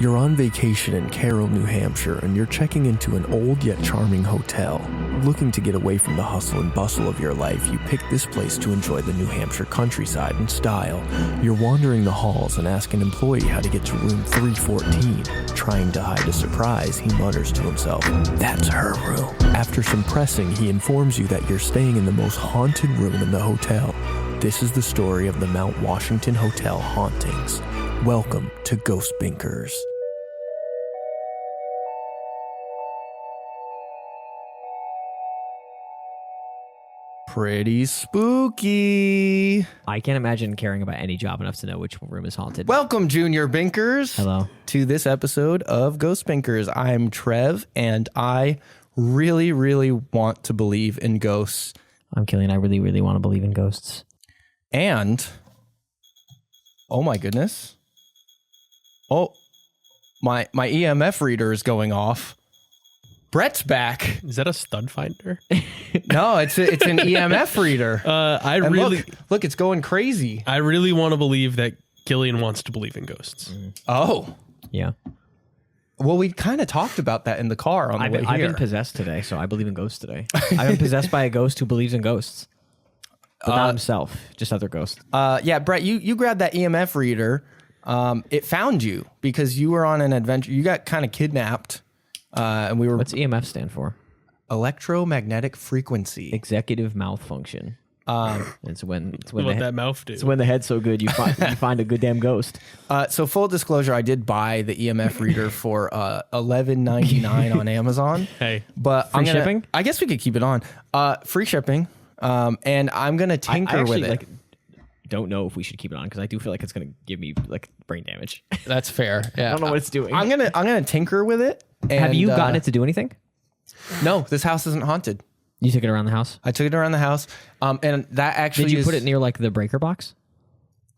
You're on vacation in Carroll, New Hampshire, and you're checking into an old yet charming hotel. Looking to get away from the hustle and bustle of your life, you pick this place to enjoy the New Hampshire countryside in style. You're wandering the halls and ask an employee how to get to room 314. Trying to hide a surprise, he mutters to himself, "That's her room." After some pressing, he informs you that you're staying in the most haunted room in the hotel. This is the story of the Mount Washington Hotel Hauntings. Welcome to Ghost Binkers. Pretty spooky. I can't imagine caring about any job enough to know which room is haunted. Welcome, Junior Binkers. Hello. To this episode of Ghost Binkers. I'm Trev, and I really, really want to believe in ghosts. I'm Killian. I really, really want to believe in ghosts. And, oh my goodness. Oh, my EMF reader is going off. Brett's back. Is that a stud finder? No, it's an EMF reader. Look, it's going crazy. I really want to believe that Killian wants to believe in ghosts. Oh, Yeah. well, we kind of talked about that in the car on the way here. I've been possessed today, so I believe in ghosts today. I've been possessed by a ghost who believes in ghosts. But not himself, just other ghosts. Yeah, Brett, you grabbed that EMF reader. It found you because you were on an adventure. You got kind of kidnapped, and we were. What's EMF stand for? Electromagnetic frequency. Executive malfunction. It's when What that mouth do? it's when the head's so good you find a good damn ghost. So full disclosure, I did buy the EMF reader for $11.99 on Amazon. Hey, But Free shipping? I guess we could keep it on. Free shipping. And I'm gonna tinker I actually, with it. Don't know if we should keep it on because I do feel like it's gonna give me brain damage. That's fair. Yeah, I don't know what it's doing. I'm gonna tinker with it. And, Have you gotten it to do anything? No, this house isn't haunted. You took it around the house. I took it around the house. And that actually Did you put it near the breaker box?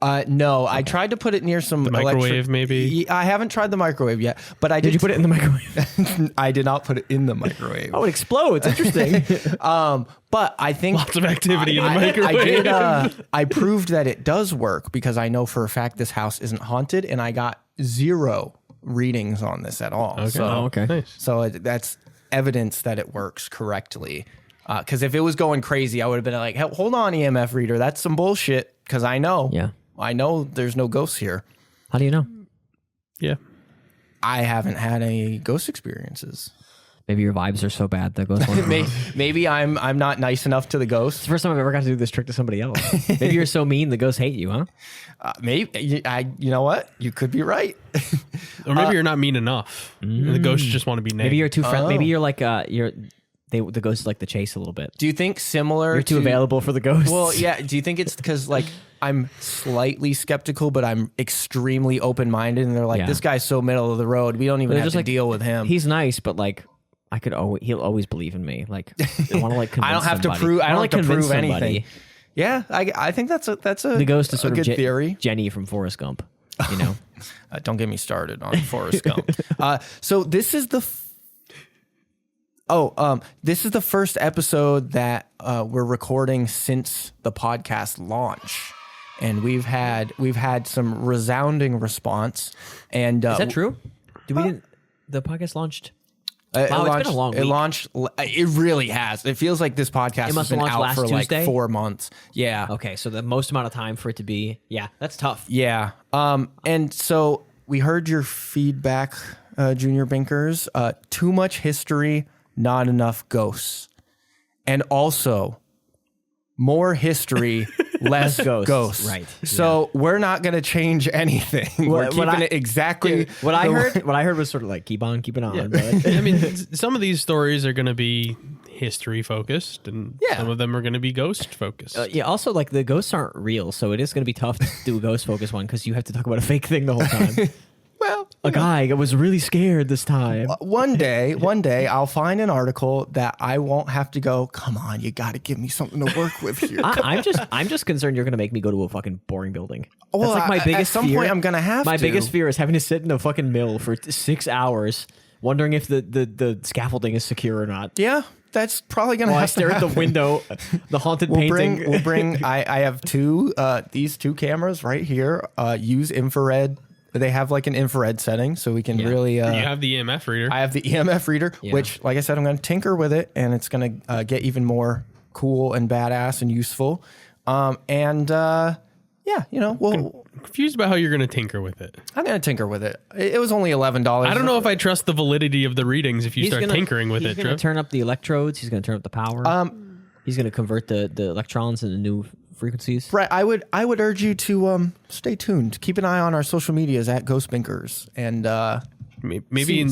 No, I tried to put it near some microwave, maybe? I haven't tried the microwave yet, but I Did you put it in the microwave? I did not put it in the microwave. Oh, it explodes. Interesting. But I think lots of activity in the microwave. I proved that it does work because I know for a fact this house isn't haunted, and I got 0 readings on this at all. Okay. So, okay. Nice. so that's evidence that it works correctly. Because if it was going crazy, I would have been like, hey, hold on, EMF reader, that's some bullshit. Because I know. Yeah. I know there's no ghosts here. How do you know? Yeah. I haven't had any ghost experiences. Maybe your vibes are so bad that ghosts won't. Maybe I'm not nice enough to the ghosts. It's the first time I've ever got to do this trick to somebody else. Maybe you're so mean the ghosts hate you, huh? Maybe you know what? You could be right. Or maybe you're not mean enough. And the ghosts just want to be negative. Maybe you're too friendly. Maybe you're like the ghosts like the chase a little bit. Do you think similar? You're too available for the ghosts. Well, yeah. Do you think it's because I'm slightly skeptical, but I'm extremely open-minded, and they're like, Yeah. this guy's so middle of the road. We don't even have to deal with him. He's nice, but he'll always believe in me. Like I want to convince I don't have somebody. to prove. I don't have to convince prove anything. somebody. Yeah, I think that's a The ghost is sort a of good theory. Jenny from Forrest Gump. You know. Don't get me started on Forrest Gump. So this is this is the first episode that we're recording since the podcast launch, and we've had some resounding response. And Is that true? The podcast launched? It's been a long week. It launched. It really has. It feels like this podcast has been out last for Tuesday? like 4 months. Yeah. Okay, so the most amount of time for it to be, that's tough. Yeah. And so we heard your feedback, Junior Binkers. Too much history, not enough ghosts. And also more history, less ghosts. Right. So we're not going to change anything. We're keeping it exactly. What I heard was sort of like keep on keeping on. Yeah. But I mean, some of these stories are going to be history focused, and some of them are going to be ghost focused. also like the ghosts aren't real, so it is going to be tough to do a ghost focus one because you have to talk about a fake thing the whole time. Well, a guy was really scared this time. One day, I'll find an article that I won't have to go, come on, you got to give me something to work with here. I'm just concerned you're going to make me go to a fucking boring building. Well, that's like my biggest at some fear. point I'm going to have My to. biggest fear is having to sit in a fucking mill for 6 hours, wondering if the scaffolding is secure or not. Yeah, that's probably going to have to stare at the window, the haunted painting. We'll bring I have these two cameras right here. Use infrared they have like an infrared setting, so we can really. You have the EMF reader. I have the EMF reader, which, like I said, I'm going to tinker with it, and it's going to get even more cool and badass and useful. We'll. Confused about how you're going to tinker with it. I'm going to tinker with it. It was only $11. I don't know if I trust the validity of the readings if you start tinkering with it. He's going to turn up the electrodes. He's going to turn up the power. He's going to convert the electrons into new frequencies. Brett, I would urge you to stay tuned. Keep an eye on our social medias at Ghost Binkers and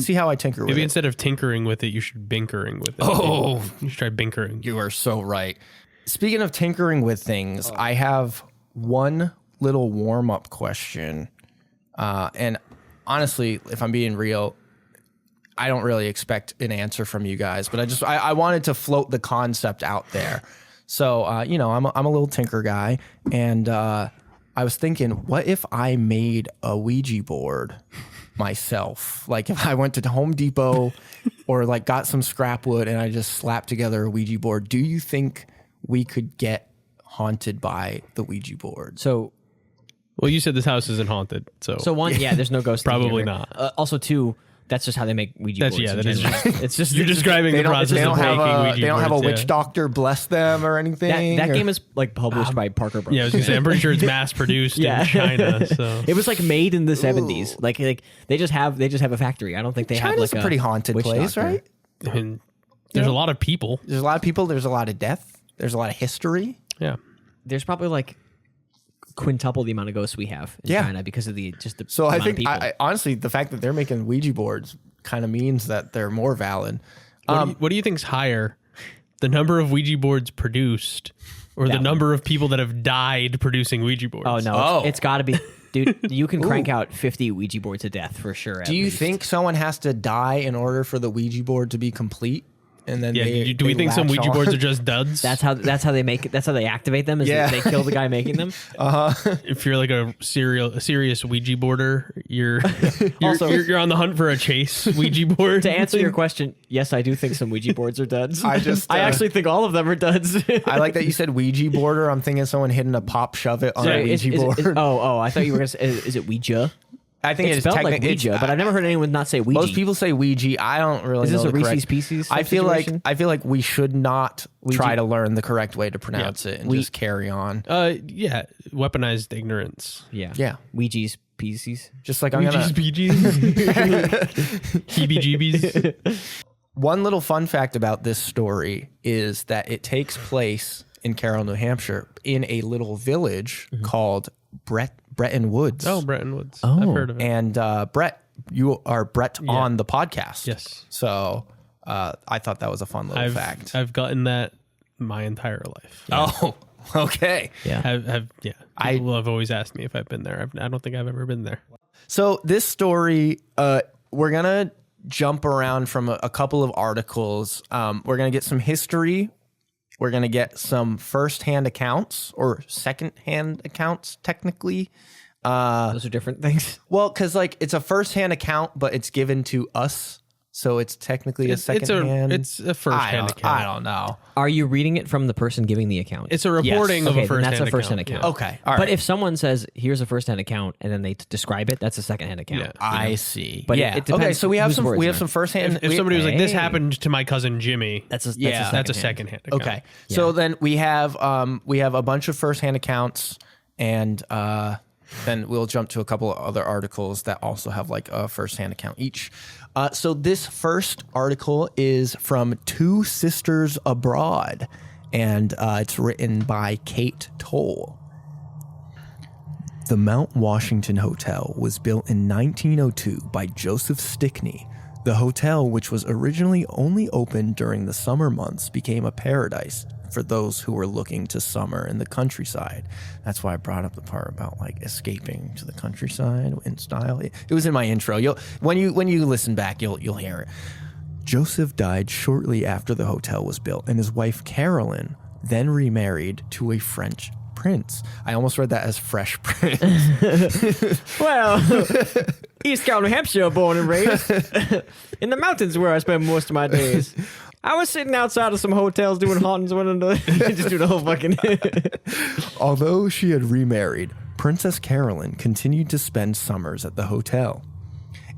see how I tinker with it. Maybe instead of tinkering with it, you should binkering with it. Oh, you should try binkering. You are so right. Speaking of tinkering with things, I have one little warm-up question. And honestly, if I'm being real, I don't really expect an answer from you guys, but I wanted to float the concept out there. So, I'm a little tinker guy, and I was thinking, what if I made a Ouija board myself? Like if I went to Home Depot or like got some scrap wood and I just slapped together a Ouija board, do you think we could get haunted by the Ouija board? So, well, you said this house isn't haunted, so one, there's no ghost. Probably not. Also, two, that's just how they make Ouija boards. That is just, it's just you're describing the process of making Ouija boards. They don't have a witch doctor bless them or anything. That game is like published by Parker Brothers. Yeah, I was gonna say, I'm pretty sure it's mass produced in China. So it was like made in the 70s. Like they just have a factory. I don't think they have like a pretty haunted place, doctor. right? I mean, there's a lot of people. There's a lot of people. There's a lot of death. There's a lot of history. Yeah. There's probably like quintuple the amount of ghosts we have in China because of the So amount I think of people. honestly, the fact that they're making Ouija boards kind of means that they're more valid. What do you think's higher, the number of Ouija boards produced, or the number of people that have died producing Ouija boards? Oh no, it's got to be, dude. You can crank out 50 Ouija boards to death for sure. Do you think someone has to die in order for the Ouija board to be complete? And then do we think some Ouija boards are just duds? That's how they make it. That's how they activate them. Is they kill the guy making them. If you're like a serious Ouija boarder, you're on the hunt for a chase Ouija board. To answer your question, yes, I do think some Ouija boards are duds. I actually think all of them are duds. I like that you said Ouija boarder. I'm thinking someone hitting a pop shove it on a Ouija board. I thought you were going to say, is it Ouija? I think it's spelled like Ouija, but I've never heard anyone not say Ouija. Most people say Ouija. I don't really know. Is this a Reese's Pieces? I feel like we should not try to learn the correct way to pronounce it and just carry on. Weaponized ignorance. Yeah. Ouija's Pieces. Just like Ouija's PGs. Heebie-jeebies. One little fun fact about this story is that it takes place in Carroll, New Hampshire, in a little village called Bretton Woods. Oh, Bretton Woods. I've heard of it. And Brett, you are Brett on the podcast. Yes. So I thought that was a fun little fact. I've gotten that my entire life. Oh, okay. Yeah. People have always asked me if I've been there. I don't think I've ever been there. So this story, we're going to jump around from a couple of articles. We're going to get some history. We're going to get some first-hand accounts or second-hand accounts, technically. Those are different things. Well, because like it's a first-hand account, but it's given to us. So it's technically a second-hand. It's a first-hand account. I don't know. Are you reading it from the person giving the account? It's a reporting of a first-hand account. That's a first-hand account. Okay. All right. But if someone says, here's a first-hand account, and then they describe it, that's a second-hand account. Yeah. I see. But it depends. Okay, so we have some first-hand. If somebody was like, this happened to my cousin Jimmy, that's a second-hand account. Okay. Yeah. So then we have a bunch of first-hand accounts, and then we'll jump to a couple of other articles that also have like a first-hand account each. So this first article is from Two Sisters Abroad, and it's written by Kate Toll. The Mount Washington Hotel was built in 1902 by Joseph Stickney. The hotel, which was originally only open during the summer months, became a paradise for those who were looking to summer in the countryside. That's why I brought up the part about like escaping to the countryside in style. It was in my intro. When you listen back, you'll hear it. Joseph died shortly after the hotel was built, and his wife Carolyn then remarried to a French prince. I almost read that as Fresh Prince. Well, East Carroll, New Hampshire, born and raised. In the mountains where I spend most of my days. I was sitting outside of some hotels doing hauntings one another. Just do the whole fucking... Although she had remarried, Princess Carolyn continued to spend summers at the hotel.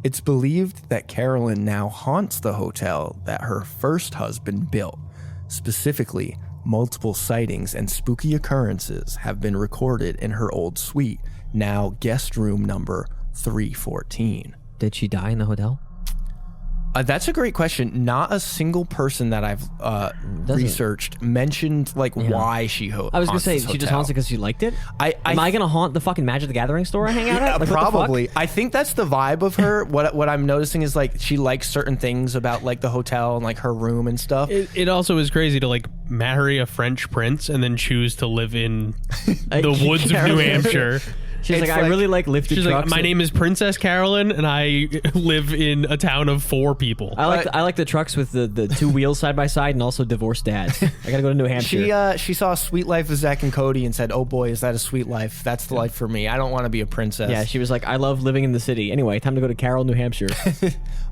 It's believed that Carolyn now haunts the hotel that her first husband built. Specifically, multiple sightings and spooky occurrences have been recorded in her old suite, now guest room number 314. Did she die in the hotel? That's a great question. Not a single person that I've researched mentioned why she I was gonna say she just haunts it because she liked it. Am I gonna haunt the fucking Magic the Gathering store I hang out at? Like, probably. I think that's the vibe of her. What I'm noticing is like she likes certain things about like the hotel and like her room and stuff. It also is crazy to like marry a French prince and then choose to live in the woods of New Hampshire. She's like, I really like lifted trucks. trucks. Like, my name is Princess Carolyn, and I live in a town of 4 people. I like the trucks with the 2 wheels side by side, and also divorced dads. I gotta go to New Hampshire. She saw Sweet Life of Zach and Cody and said, "Oh boy, is that a sweet life? That's the life for me. I don't want to be a princess." Yeah, she was like, I love living in the city. Anyway, time to go to Carroll, New Hampshire.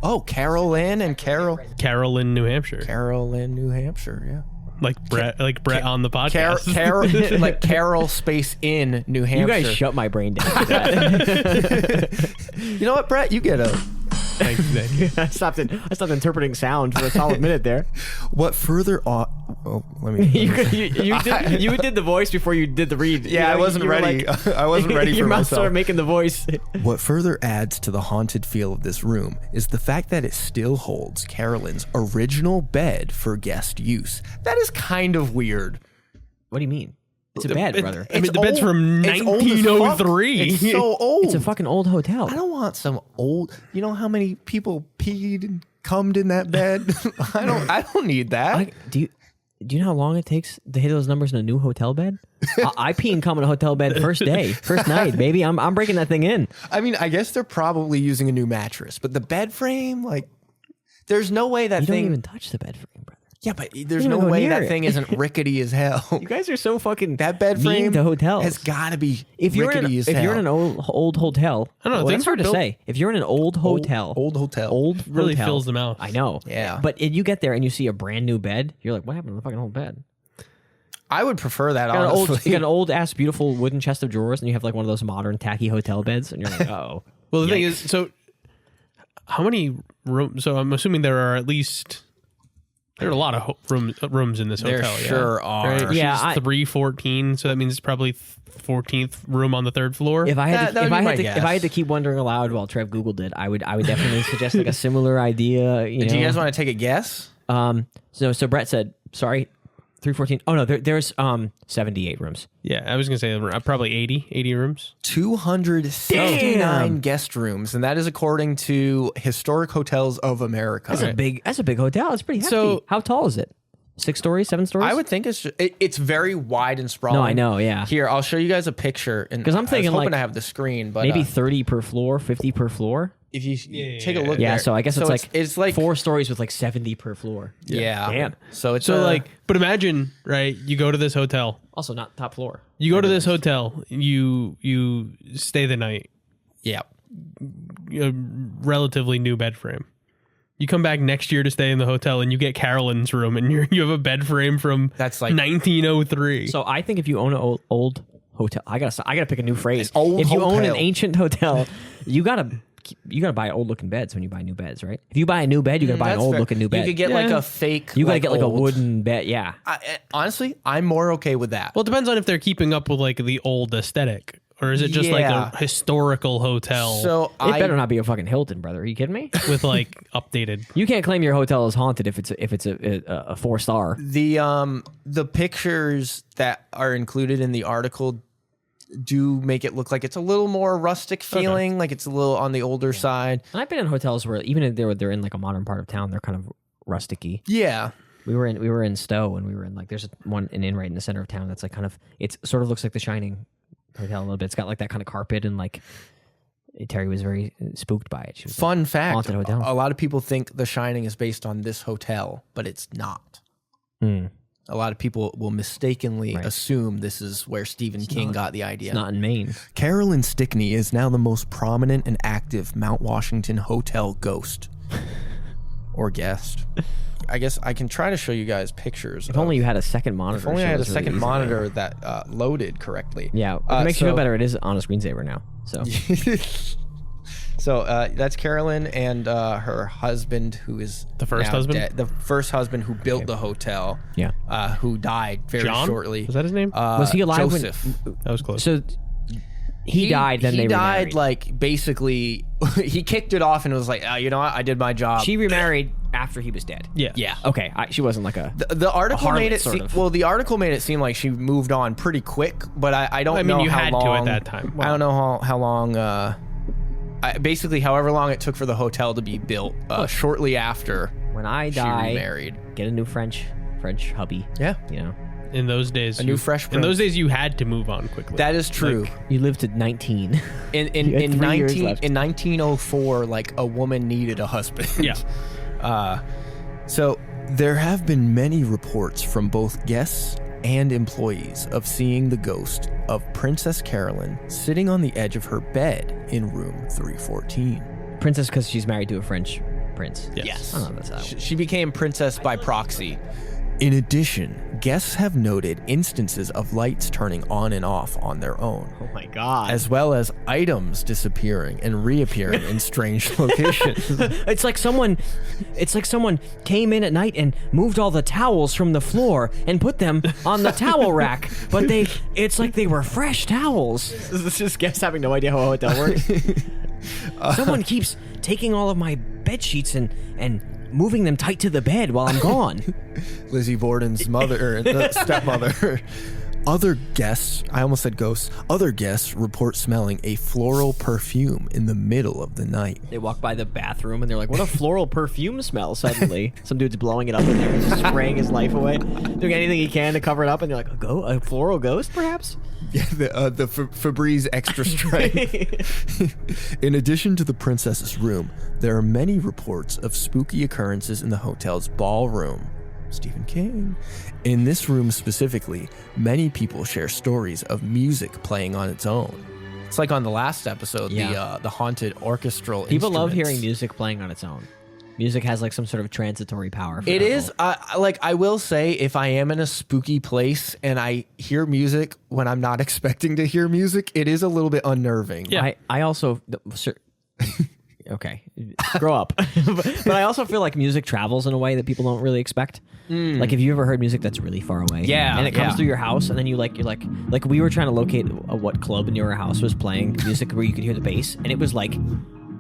Oh, Carolyn and Carroll. Carolyn, New Hampshire. Carolyn, New Hampshire. Yeah. Like Brett on the podcast. Carol, like Carroll space in New Hampshire. You guys shut my brain down for that. You know what, Brett? You get a... Thanks, I stopped interpreting sound for a solid minute there. What further... let me... you did the voice before you did the read. Yeah, I wasn't ready. I wasn't ready for your mouth myself. started making the voice. What further adds to the haunted feel of this room is the fact that it still holds Carolyn's original bed for guest use. That is kind of weird. What do you mean? It's a bed, brother. I mean, the bed's from 1903. It's so old. It's a fucking old hotel. I don't want some old... You know how many people peed and cummed in that bed? I don't need that. Do you know how long it takes to hit those numbers in a new hotel bed? I pee and cum in a hotel bed first night, baby. I'm breaking that thing in. I mean, I guess they're probably using a new mattress, but the bed frame, like, there's no way that you thing... don't even touch the bed frame, brother. Yeah, but there's no way that thing isn't rickety as hell. You guys are so fucking that bed frame to hotels. has got to be if you're rickety as hell. If you're in an old hotel, I don't know. Well, it's hard to say. If you're in an old hotel, old really hotel, fills them out. I know. Yeah. But if you get there and you see a brand new bed, you're like, what happened to the fucking old bed? I would prefer that, honestly. honestly. You got an old ass beautiful wooden chest of drawers, and you have like one of those modern tacky hotel beds, and you're like, oh. Well, the thing is, so how many rooms? So I'm assuming there are at least. There are a lot of rooms in this hotel. There sure are. Right? Yeah, She's 314, so that means it's probably 14th room on the 3rd floor. If I had to keep wondering aloud while Trev Googled it, I would definitely suggest like a similar idea. You know? Do you guys want to take a guess? So Brett said, sorry, 314. Oh no, there's 78 rooms. Yeah, I was gonna say probably 80 rooms. 269 guest rooms, and that is according to Historic Hotels of America. That's a big hotel. It's pretty hefty. So how tall is it? 6 stories, 7 stories? I would think it's very wide and sprawling. No, I know. Yeah. Here, I'll show you guys a picture. Because I'm thinking, I was hoping to have the screen, but maybe 30 per floor, 50 per floor. If you take a look, yeah. there, So I guess it's like 4 stories with like 70 per floor. Yeah. Damn. So it's but imagine, right? You go to this hotel. Also not top floor. You go to this hotel. You stay the night. Yeah. A relatively new bed frame. You come back next year to stay in the hotel, and you get Carolyn's room, and you have a bed frame from that's like 1903. So I think if you own an old hotel, I gotta pick a new phrase. If you own an ancient hotel, you gotta buy old looking beds when you buy new beds, right? If you buy a new bed, you gotta buy an old looking new bed. You could get like a fake. You gotta get like a wooden bed. Yeah. Honestly, I'm more okay with that. Well, it depends on if they're keeping up with like the old aesthetic. Or is it just like a historical hotel? So it better not be a fucking Hilton, brother. Are you kidding me? With like updated. You can't claim your hotel is haunted if it's a 4-star. The pictures that are included in the article do make it look like it's a little more rustic feeling, like it's a little on the older side. And I've been in hotels where even if they're in like a modern part of town, they're kind of rusticy. Yeah. We were in Stowe, and we were in like there's an inn right in the center of town that's like kind of it sort of looks like The Shining hotel a little bit. It's got like that kind of carpet, and like Terry was very spooked by it. Fun fact: haunted hotel. A lot of people think The Shining is based on this hotel, but it's not. A lot of people will mistakenly assume this is where Stephen King got the idea. It's not in Maine. Carolyn Stickney is now the most prominent and active Mount Washington Hotel ghost. or guest. I guess I can try to show you guys pictures. If only you had a second monitor. If only I so had it a was really second easy. monitor that loaded correctly. Yeah, it makes you feel better. It is on a screensaver now. So So that's Carolyn and her husband, who is The first now husband? dead. The first husband who built the hotel. yeah, Who died very John? shortly. Was that his name? was he alive? Joseph. That was close. So he died. Then they died remarried. like basically he kicked it off and was like, you know what, I did my job. She remarried after he was dead. yeah. yeah. Okay, she wasn't like a. The article harlot, made it sort of. well. The article made it seem like she moved on pretty quick, but I don't know you how had long. to at that time. I don't know how long. Basically, however long it took for the hotel to be built. Shortly after When I she die, remarried. get a new French hubby. Yeah, You know, In those days, new fresh In those prince. days, you had to move on quickly. that is true. you lived to 19. in You had 3 years left. 1904, like a woman needed a husband. Yeah. So there have been many reports from both guests and employees of seeing the ghost of Princess Carolyn sitting on the edge of her bed in room 314. Princess, because she's married to a French prince. Yes. Oh, that's how. She became princess by proxy. In addition, guests have noted instances of lights turning on and off on their own, Oh my god. as well as items disappearing and reappearing in strange locations. It's like someone came in at night and moved all the towels from the floor and put them on the towel rack. But it's like they were fresh towels. This is just guests having no idea how a hotel works. Someone keeps taking all of my bed sheets and moving them tight to the bed while I'm gone. Lizzie Borden's mother, stepmother. Other guests, I almost said ghosts, other guests report smelling a floral perfume in the middle of the night. They walk by the bathroom and they're like, what a floral perfume smell suddenly. Some dude's blowing it up in there, just spraying his life away, doing anything he can to cover it up, and they're like, a floral ghost, perhaps? Yeah, the Febreze extra strength. In addition to the princess's room, there are many reports of spooky occurrences in the hotel's ballroom. Stephen King. In this room specifically, many people share stories of music playing on its own. It's like on the last episode, the haunted orchestral People love instruments. hearing music playing on its own. Music has like some sort of transitory power. It is, I will say, if I am in a spooky place and I hear music when I'm not expecting to hear music, it is a little bit unnerving. Yeah. I also... Okay, grow up. but I also feel like music travels in a way that people don't really expect. Like, have you ever heard music that's really far away? Yeah, and it comes yeah. through your house, and then you're like we were trying to locate what club in your house was playing music where you could hear the bass, and it was like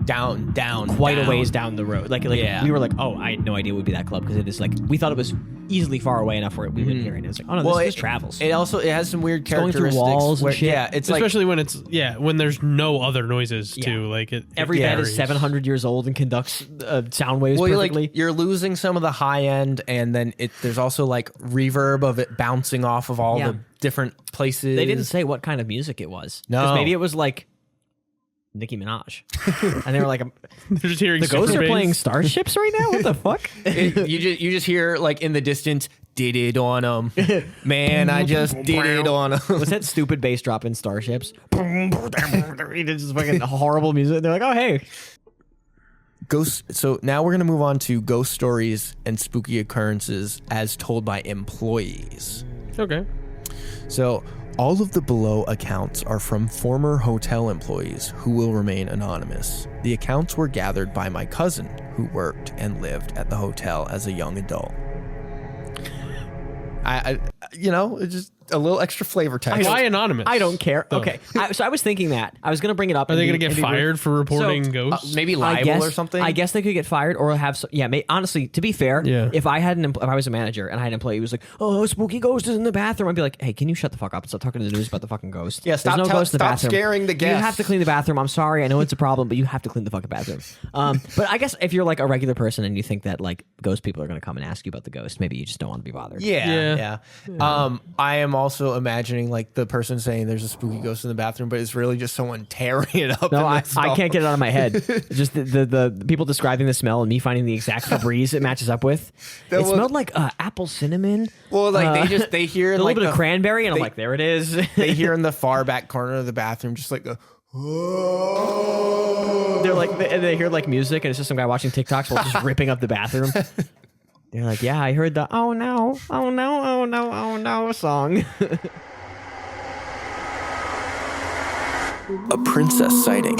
Down, quite down. a ways down the road. Like Yeah. we were like, oh, I had no idea it would be that club because it is like we thought it was easily far away enough where we wouldn't hear it. And it was like, oh no, this travels. It also has some weird going through characteristics. walls and where, shit. Yeah, it's like Especially when there's no other noises too. Like Every bed is varies. 700 years old and conducts sound waves well, perfectly. you're losing some of the high end, and then there's also like reverb of it bouncing off of all Yeah. the different places. They didn't say what kind of music it was. No. Because maybe it was like Nicki Minaj. And they were like, They're just hearing the ghosts super are playing bass. starships right now? What the fuck? You just hear like in the distance, did it on them, man. I just did it on them. What's that stupid bass drop in Starships? It's just fucking horrible music. They're like, oh, hey. Ghost. So now we're gonna move on to ghost stories and spooky occurrences as told by employees. Okay. So all of the below accounts are from former hotel employees who will remain anonymous. The accounts were gathered by my cousin who worked and lived at the hotel as a young adult. I it's just a little extra flavor text. Why anonymous? I don't care. Oh. Okay. So I was thinking that. I was going to bring it up. Are they going to get fired for reporting ghosts? Maybe libel or something? I guess they could get fired or have some, honestly, to be fair, Yeah. if I was a manager and I had an employee who was like, oh, spooky ghost is in the bathroom, I'd be like, hey, can you shut the fuck up and stop talking to the news about the fucking ghost? Yeah, stop There's no ghost in the stop bathroom. scaring the You guests. have to clean the bathroom. I'm sorry. I know it's a problem, but you have to clean the fucking bathroom. But I guess if you're like a regular person and you think that like ghost people are going to come and ask you about the ghost, maybe you just don't want to be bothered. Yeah. I am also imagining like the person saying there's a spooky ghost in the bathroom, but it's really just someone tearing it up. No, in I the stall. can't get it out of my head. Just the people describing the smell and me finding the exact Febreze it matches up with. That It was- smelled like apple cinnamon. Well, like they hear a like little bit of the- cranberry, and I'm they- like, there it is. they hear in the far back corner of the bathroom just like a They're like, they hear like music, and it's just some guy watching TikToks while just ripping up the bathroom. They're like, yeah, I heard the oh no song. A princess sighting.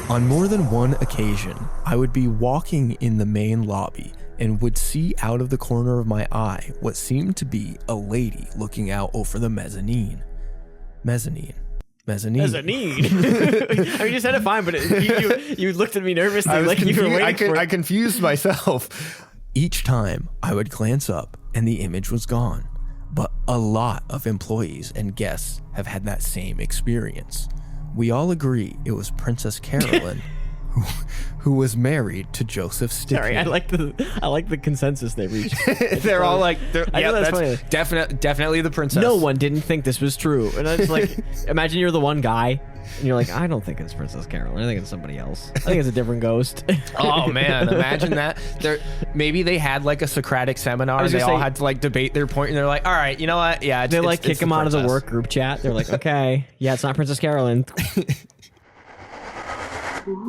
On more than one occasion, I would be walking in the main lobby and would see out of the corner of my eye what seemed to be a lady looking out over the mezzanine. Mezzanine. I mean, you said it fine, but you looked at me nervously like you were waiting for it. I confused myself. Each time I would glance up and the image was gone. But a lot of employees and guests have had that same experience. We all agree it was Princess Carolyn who was married to Joseph Stickney. Sorry, I like the consensus they reached. They're all like, yeah, that's definitely the princess. No one didn't think this was true. And I was like, imagine you're the one guy and you're like, I don't think it's Princess Carolyn. I think it's somebody else. I think it's a different ghost. Oh man, imagine that. Maybe they had like a Socratic seminar and they all had to like debate their point, and they're like, all right, you know what? Yeah, they like kick him out of the work group chat. They're like, okay, yeah, it's not Princess Carolyn.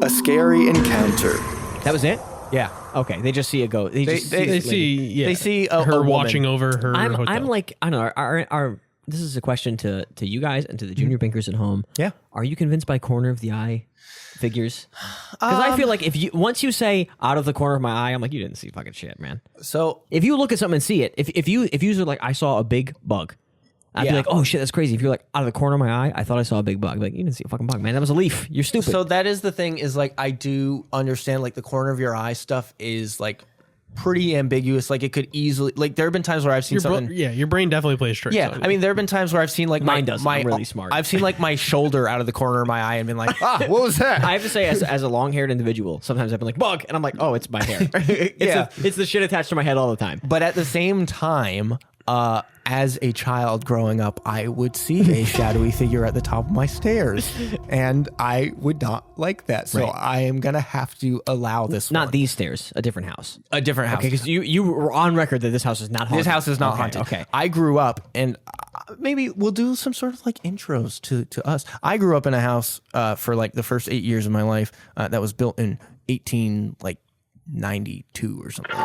A scary encounter. That was it? Yeah. Okay. They just see a ghost. They see a her woman watching over her hotel. I'm like, I don't know. This is a question to you guys and to the junior binkers at home. Yeah. Are you convinced by corner of the eye figures? Because I feel like once you say out of the corner of my eye, I'm like, you didn't see fucking shit, man. So if you look at something and see it, if you were like, I saw a big bug, I'd be like, oh shit, that's crazy. If you're like, out of the corner of my eye, I thought I saw a big bug. Like, you didn't see a fucking bug, man. That was a leaf. You're stupid. So that is the thing, is like, I do understand like the corner of your eye stuff is like pretty ambiguous. Like it could easily, like there have been times where I've seen something. Your brain definitely plays tricks. Yeah, I mean, there have been times where I've seen like mine does. I'm really smart. I've seen like my shoulder out of the corner of my eye and been like, what was that? I have to say, as a long-haired individual, sometimes I've been like, bug, and I'm like, oh, it's my hair. It's the shit attached to my head all the time. But at the same time, as a child growing up, I would see a shadowy figure at the top of my stairs, and I would not like that. So I am gonna have to allow this. Not these stairs, a different house. A different house. Okay, because you were on record that this house is not haunted. This house is not haunted. Okay. I grew up, and maybe we'll do some sort of like intros to us. I grew up in a house for like the first 8 years of my life that was built in 1892 or something.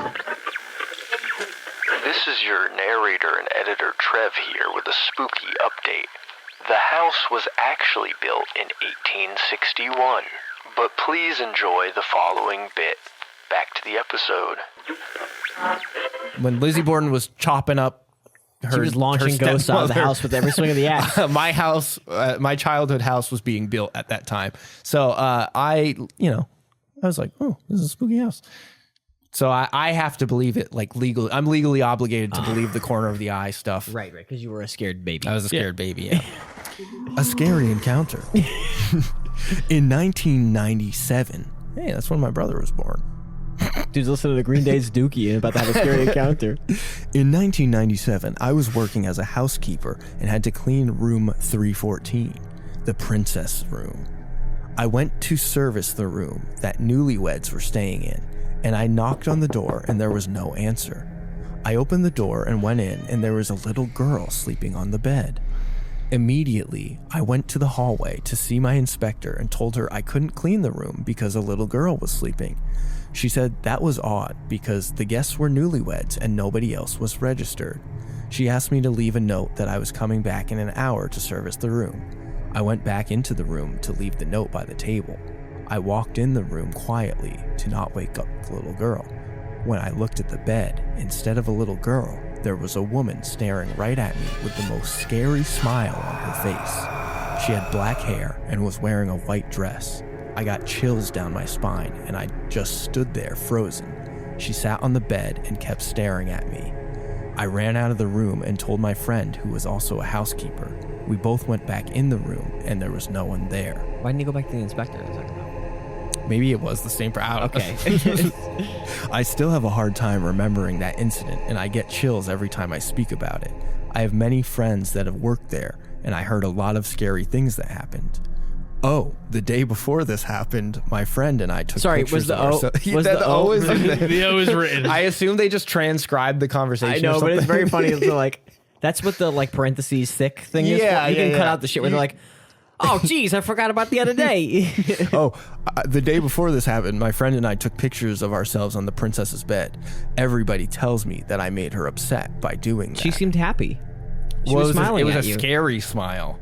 This is your narrator and editor Trev here with a spooky update. The house was actually built in 1861, but please enjoy the following bit. Back to the episode. When Lizzie Borden was chopping up she was launching ghosts out of the house with every swing of the axe. My house, my childhood house was being built at that time. So I was like, oh, this is a spooky house. So I have to believe it, like legally. I'm legally obligated to believe the corner of the eye stuff. Right, because you were a scared baby. I was a scared baby, yeah. A scary encounter. In 1997, hey, that's when my brother was born. Dude's listening to Green Day's Dookie and about to have a scary encounter. In 1997, I was working as a housekeeper and had to clean room 314, the princess room. I went to service the room that newlyweds were staying in, and I knocked on the door and there was no answer. I opened the door and went in, and there was a little girl sleeping on the bed. Immediately, I went to the hallway to see my inspector and told her I couldn't clean the room because a little girl was sleeping. She said that was odd because the guests were newlyweds and nobody else was registered. She asked me to leave a note that I was coming back in an hour to service the room. I went back into the room to leave the note by the table. I walked in the room quietly to not wake up the little girl. When I looked at the bed, instead of a little girl, there was a woman staring right at me with the most scary smile on her face. She had black hair and was wearing a white dress. I got chills down my spine and I just stood there frozen. She sat on the bed and kept staring at me. I ran out of the room and told my friend, who was also a housekeeper. We both went back in the room and there was no one there. Why didn't you go back to the inspector? Maybe it was the same for Okay. I still have a hard time remembering that incident, and I get chills every time I speak about it. I have many friends that have worked there, and I heard a lot of scary things that happened. Oh, the day before this happened, my friend and I took pictures of ourselves. The O is in there. The O is written. I assume they just transcribed the conversation. I know, but it's very funny. It's like, that's what the like parentheses thick thing is. Yeah, You can cut yeah. out the shit where they're like, Oh, geez, I forgot about the other day. The day before this happened, my friend and I took pictures of ourselves on the princess's bed. Everybody tells me that I made her upset by doing that. She seemed happy. She Well, was smiling it at was a you. scary smile.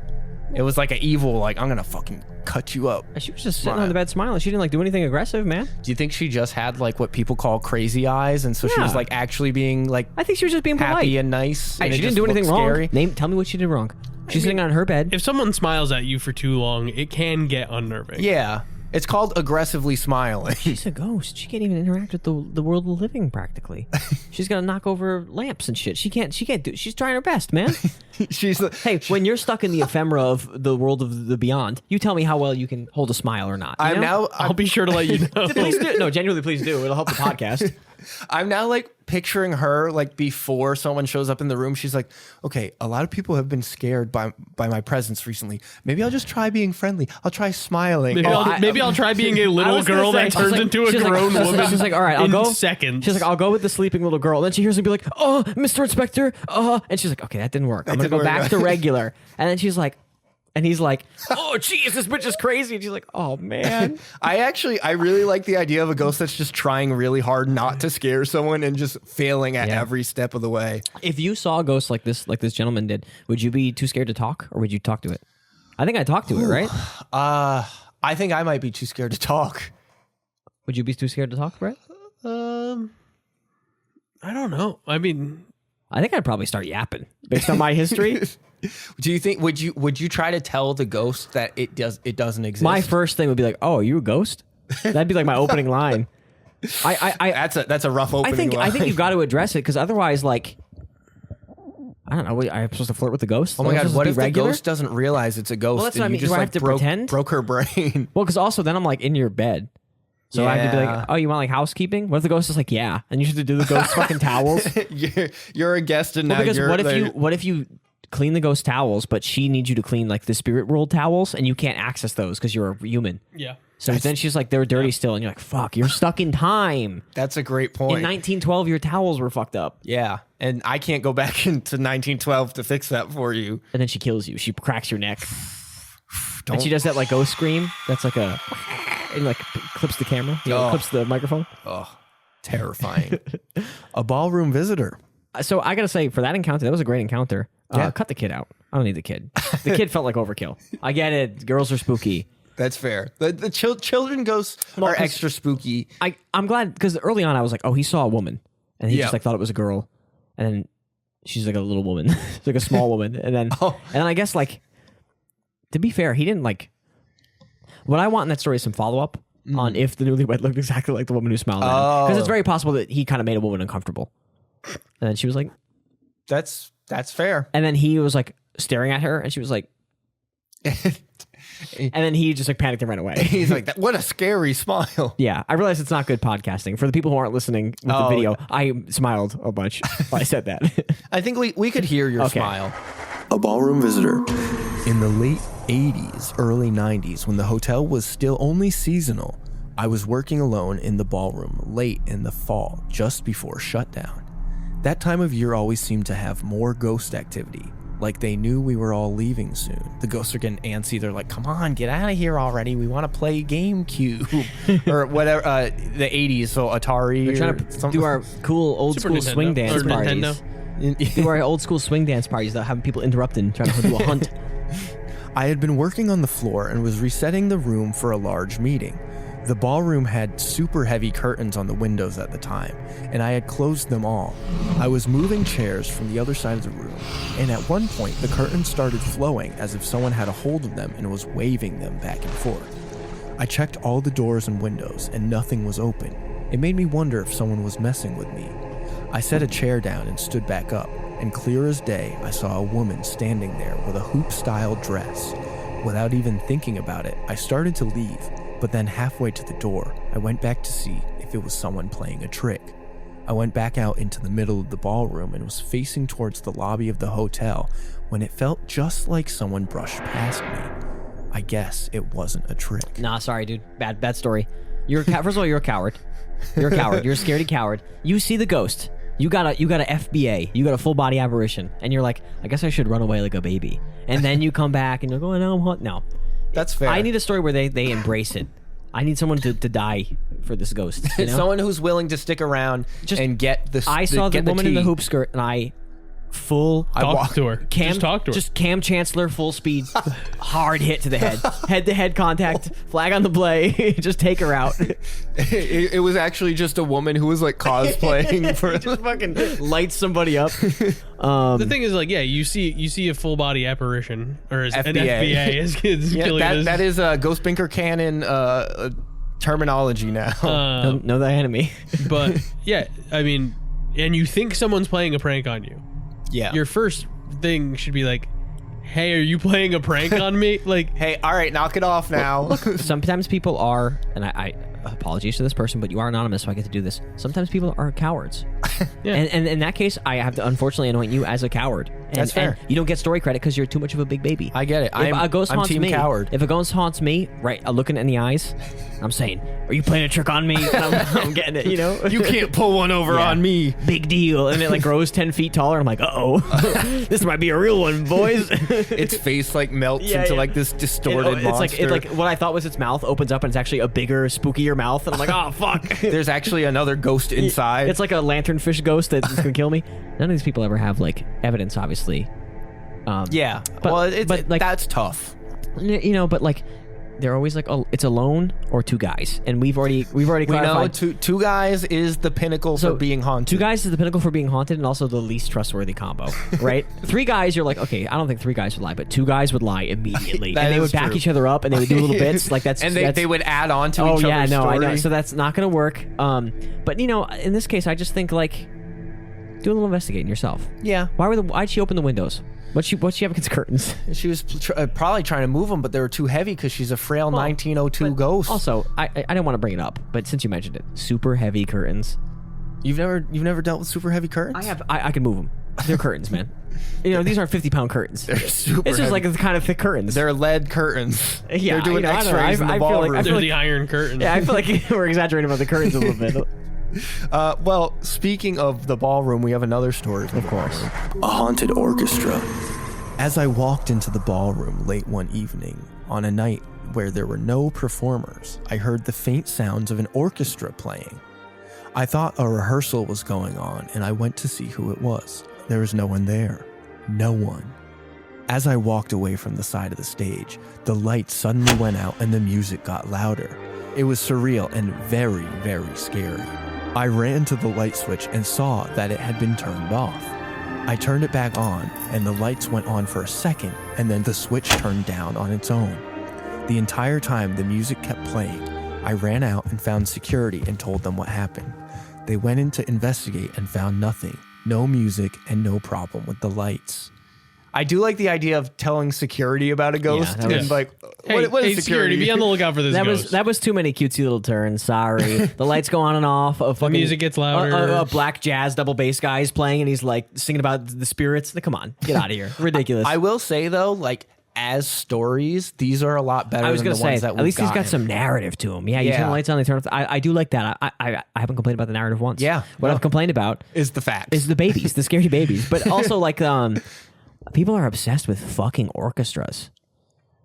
It was like an evil, like, I'm gonna fucking cut you up. She was just sitting on the bed smiling. She didn't like do anything aggressive, man. Do you think she just had like what people call crazy eyes, and so she was Yeah. like actually being like I think she was just being polite. happy and nice? Hey, and she it didn't just do anything looked wrong. scary? Tell me what she did wrong. She's sitting on her bed. If someone smiles at you for too long, it can get unnerving. Yeah, it's called aggressively smiling. She's a ghost. She can't even interact with the world of living practically. She's gonna knock over lamps and shit. She can't do. She's trying her best, man. She's the, Hey, when you're stuck in the ephemera of the world of the beyond, you tell me how well you can hold a smile or not. You know? I'll be sure to let you know. Please do. No, genuinely, please do. It'll help the podcast. I'm now like picturing her like before someone shows up in the room. She's like, okay, a lot of people have been scared by my presence recently. Maybe I'll just try being friendly. I'll try smiling. Maybe I'll try being a little was gonna girl say, that turns into a grown woman. She's like, all right, I'll in go. seconds. She's like, I'll go with the sleeping little girl. Then she hears me be like, oh, Mr. Inspector, and she's like, okay, that didn't work. I'm gonna didn't go work. back to regular. And then she's like, and he's like, oh, jeez, this bitch is crazy. And she's like, oh man. I really like the idea of a ghost that's just trying really hard not to scare someone and just failing at every step of the way. If you saw a ghost like this gentleman did, would you be too scared to talk, or would you talk to it? I think I'd talk to it, right? I think I might be too scared to talk. Would you be too scared to talk, Brett? I don't know. I mean, I think I'd probably start yapping based on my history. Do you think would you try to tell the ghost that it doesn't exist? My first thing would be like, "Oh, are you a ghost?" That'd be like my opening line. That's a rough opening. I think you've got to address it, because otherwise, like, I don't know. I'm supposed to flirt with the ghost? Oh my god! What if regular? the ghost doesn't realize it's a ghost? Well, that's and what I you mean. just Do I like have to pretend? broke her brain. Well, because also then I'm like in your bed, so I have to be Yeah. like, "Oh, you want like housekeeping?" What if the ghost is like, "Yeah," and you have to do the ghost fucking towels? You're a guest, and Well, now because you're what if you clean the ghost towels, but she needs you to clean like the spirit world towels, and you can't access those because you're a human. yeah. So then she's like, they're dirty still, and you're like, fuck, you're stuck in time. That's a great In point. 1912, your towels were fucked up. Yeah, and I can't go back into 1912 to fix that for you. And then she kills you. She cracks your neck. Don't- And she does that like ghost scream. That's like a, and like clips the camera. You know, Oh. clips the microphone. Terrifying. A ballroom visitor. So I gotta say, for that encounter, that was a great encounter. Yeah. Cut the kid out. I don't need the kid. The kid felt like overkill. I get it. Girls are spooky. That's fair. The children ghosts Well, are 'cause- extra spooky. I'm glad, because early on I was like, oh, he saw a woman, and he Yeah. just like thought it was a girl, and then she's like a little woman, she's like a small woman, and then Oh. and then I guess, like, to be fair, he didn't like. What I want in that story is some follow up on if the newlywed looked exactly like the woman who smiled at him, because it's very possible that he kind of made a woman uncomfortable, and then she was like, That's fair. and then he was like staring at her, and she was like, and then he just like panicked and ran away. He's like, what a scary smile. Yeah, I realize it's not good podcasting. For the people who aren't listening with the Oh. video, I smiled a bunch while I said that. I think we could hear your Okay. smile. A ballroom visitor. In the late 80s, early 90s, when the hotel was still only seasonal, I was working alone in the ballroom late in the fall, just before shutdown. That time of year always seemed to have more ghost activity, like they knew we were all leaving soon. The ghosts are getting antsy. They're like, come on, get out of here already. We want to play GameCube or whatever, the 80s, so Atari. We're trying or to something. do our cool old Super school Nintendo. swing dance Or parties. Nintendo. Do our old school swing dance parties without having people interrupting, trying to do a hunt. I had been working on the floor and was resetting the room for a large meeting. The ballroom had super heavy curtains on the windows at the time, and I had closed them all. I was moving chairs from the other side of the room, and at one point the curtains started flowing as if someone had a hold of them and was waving them back and forth. I checked all the doors and windows, and nothing was open. It made me wonder if someone was messing with me. I set a chair down and stood back up, and clear as day, I saw a woman standing there with a hoop-style dress. Without even thinking about it, I started to leave, but then halfway to the door, I went back to see if it was someone playing a trick. I went back out into the middle of the ballroom and was facing towards the lobby of the hotel when it felt just like someone brushed past me. I guess it wasn't a trick. Nah, sorry, dude. Bad story. You're first of all, you're a coward. You're a coward. You're a scaredy coward. You see the ghost. You got a FBA. You got a full body apparition, and you're like, I guess I should run away like a baby. And then you come back and you're going, oh, what? No. That's fair. I need a story where they embrace it. I need someone to die for this ghost. You know? Someone who's willing to stick around and get the. I saw the get woman in the tea. hoop skirt, and I Talk to her. Just talk to her. Just Cam Chancellor, full speed, hard hit to the head. Head-to-head contact, flag on the play. Just take her out. It was actually just a woman who was like cosplaying for. Just fucking light somebody up. The thing is, like, yeah, you see a full body apparition, or as an FBA. FBA, as kids. Yeah, that is Ghost Binker canon terminology now. Know thy enemy. But yeah, I mean, and you think someone's playing a prank on you. Yeah. Your first thing should be like, hey, are you playing a prank on me? Like, Hey, all right, knock it off now. Sometimes people are, and I apologies to this person, but you are anonymous, so I get to do this. Sometimes people are cowards. Yeah. And in that case, I have to unfortunately anoint you as a coward. And, That's fair. And you don't get story credit because you're too much of a big baby. I get it. If a ghost I'm haunts team me, coward. If a ghost haunts me, right, looking in the eyes, I'm saying, "Are you playing a trick on me?" And I'm getting it. You know, You can't pull one over Yeah. on me. Big deal. And it like grows 10 feet taller. I'm like, uh-oh, this might be a real one, boys. Its face like melts Yeah, into yeah. like this distorted It's monster. like what I thought was its mouth opens up and it's actually a bigger, spookier mouth. And I'm like, oh, fuck. There's actually another ghost inside. It's like a lanternfish ghost that's going to kill me. None of these people ever have like evidence, obviously. yeah. but- Well, but, like- that's tough. You know, but like they're always like, oh, it's alone or two guys. And we've already We know clarified. two guys is the pinnacle for being haunted. Two guys is the pinnacle for being haunted and also the least trustworthy combo, right? Three guys, you're like, okay, I don't think three guys would lie, but two guys would lie immediately. That And they is would back true. each other up and they would do little bits. Like that's and that's, they would add on to oh each yeah, other's no, story. I know. So that's not going to work. But you know, in this case, I just think like do a little investigating yourself. Yeah. Why'd she open the windows? What'd she have against curtains? She was probably trying to move them, but they were too heavy because she's a frail 1902 ghost. Also, I didn't want to bring it up, but since you mentioned it, super heavy curtains. You've never dealt with super heavy curtains? I have. I can move them. They're curtains, man. You know, these aren't 50-pound curtains. They're super It's just heavy. like the kind of thick curtains. They're lead curtains. Yeah, They're doing you know, I don't know. X-rays in the I feel like- ballroom. I feel they're like- the iron curtain. Yeah, I feel like we're exaggerating about the curtains a little bit. Well, speaking of the ballroom, we have another story. Of course. A haunted orchestra. As I walked into the ballroom late one evening, on a night where there were no performers, I heard the faint sounds of an orchestra playing. I thought a rehearsal was going on, and I went to see who it was. There was no one there. No one. As I walked away from the side of the stage, the lights suddenly went out and the music got louder. It was surreal and very, very scary. I ran to the light switch and saw that it had been turned off. I turned it back on, and the lights went on for a second, and then the switch turned down on its own. The entire time the music kept playing, I ran out and found security and told them what happened. They went in to investigate and found nothing, no music, and no problem with the lights. I do like the idea of telling security about a ghost. that was- and like, Hey, what is hey, security? Be on the lookout for this ghost. That was too many cutesy little turns. Sorry. The lights go on and off. The music gets louder. A black jazz double bass guy is playing, and he's like singing about the spirits. Come on, get out of here. Ridiculous. I will say though, like as stories, these are a lot better I was than gonna the say, ones that at we've least he's got gotten. some narrative to him. Yeah, you turn Yeah. the lights on, they turn off. I do like that. I haven't complained about the narrative once. Yeah. What No. I've complained about Is the facts. is the babies, the scary babies. But also like people are obsessed with fucking orchestras.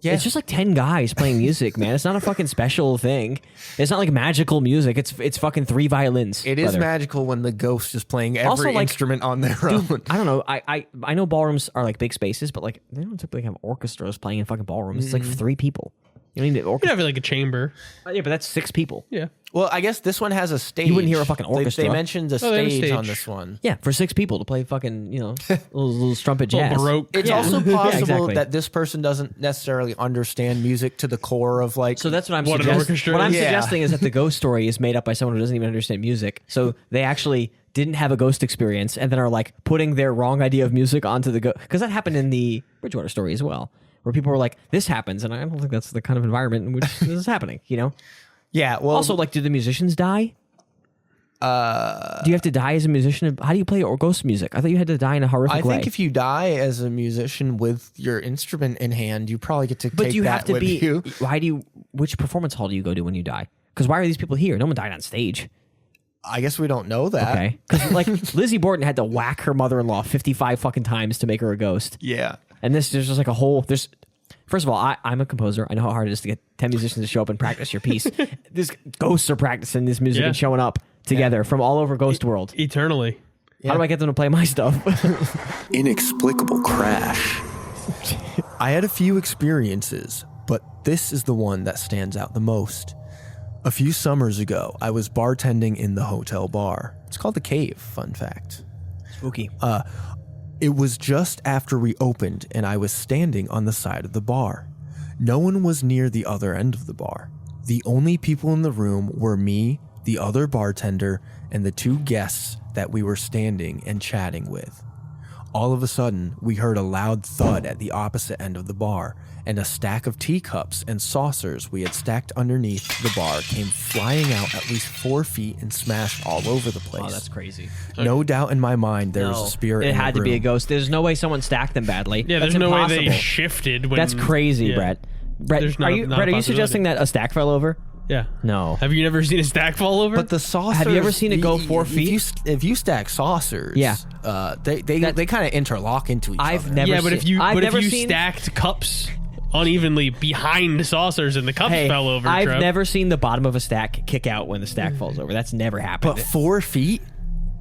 Yeah. It's just like 10 guys playing music, man. It's not a fucking special thing. It's not like magical music. It's fucking 3 violins. It is brother. magical when the ghost is playing every Also, like, instrument on their own. I don't know. I know ballrooms are like big spaces, but like they don't typically have orchestras playing in fucking ballrooms. It's like 3 people. You don't need an You could orchestra. have like a chamber. Yeah, but that's 6 people. Yeah. Well, I guess this one has a stage. You wouldn't hear a fucking They orchestra. mentioned a Oh, they have a stage on stage. this one. Yeah, for 6 people to play fucking, little strumpet Little jazz. Baroque. It's Yeah. also Yeah, possible exactly. that this person doesn't necessarily understand music to the core of like. So that's what I'm What an suggesting. orchestra What I'm is. Yeah. suggesting is that the ghost story is made up by someone who doesn't even understand music. So they actually didn't have a ghost experience and then are like putting their wrong idea of music onto the ghost. Because that happened in the Bridgewater story as well, where people were like, "This happens," and I don't think that's the kind of environment in which this is happening. yeah. Well, Also, like, do the musicians die? Do you have to die as a musician? How do you play or ghost music? I thought you had to die in a horrific I way. think if you die as a musician with your instrument in hand, you probably get to but take you that have to with be. you. Why do you? Which performance hall do you go to when you die? Because why are these people here? No one died on stage. I guess we don't know that. Okay, because like Lizzie Borden had to whack her mother-in-law 55 fucking times to make her a ghost, Yeah. and this there's just like a whole First of all, I'm a composer. I know how hard it is to get 10 musicians to show up and practice your piece. These ghosts are practicing this music and showing up together from all over Ghost World. Eternally. How do I get them to play my stuff? Inexplicable crash. I had a few experiences, but this is the one that stands out the most. A few summers ago, I was bartending in the hotel bar. It's called The Cave, fun fact. Spooky. It was just after we opened, and I was standing on the side of the bar. No one was near the other end of the bar. The only people in the room were me, the other bartender, and the two guests that we were standing and chatting with. All of a sudden, we heard a loud thud at the opposite end of the bar, and a stack of teacups and saucers we had stacked underneath the bar came flying out at least 4 feet and smashed all over the place. Oh, that's crazy. No doubt in my mind there was a spirit It in had the to be a room. ghost. There's no way someone stacked them badly. Yeah, That's there's no way impossible. they shifted. When, That's crazy, yeah. Brett. Brett, There's are not- you not a Brett? Are you possibility. suggesting that a stack fell over? Yeah. No. Have you never seen a stack fall over? But the saucers. Have you ever seen it go 4 feet? If you stack saucers, Yeah. they kind of interlock into each I've other. never yeah, but seen, if you I've but if never you seen, stacked cups unevenly behind saucers and the cups hey, fell over, I've Trev. never seen the bottom of a stack kick out when the stack falls over. That's never happened. But 4 feet?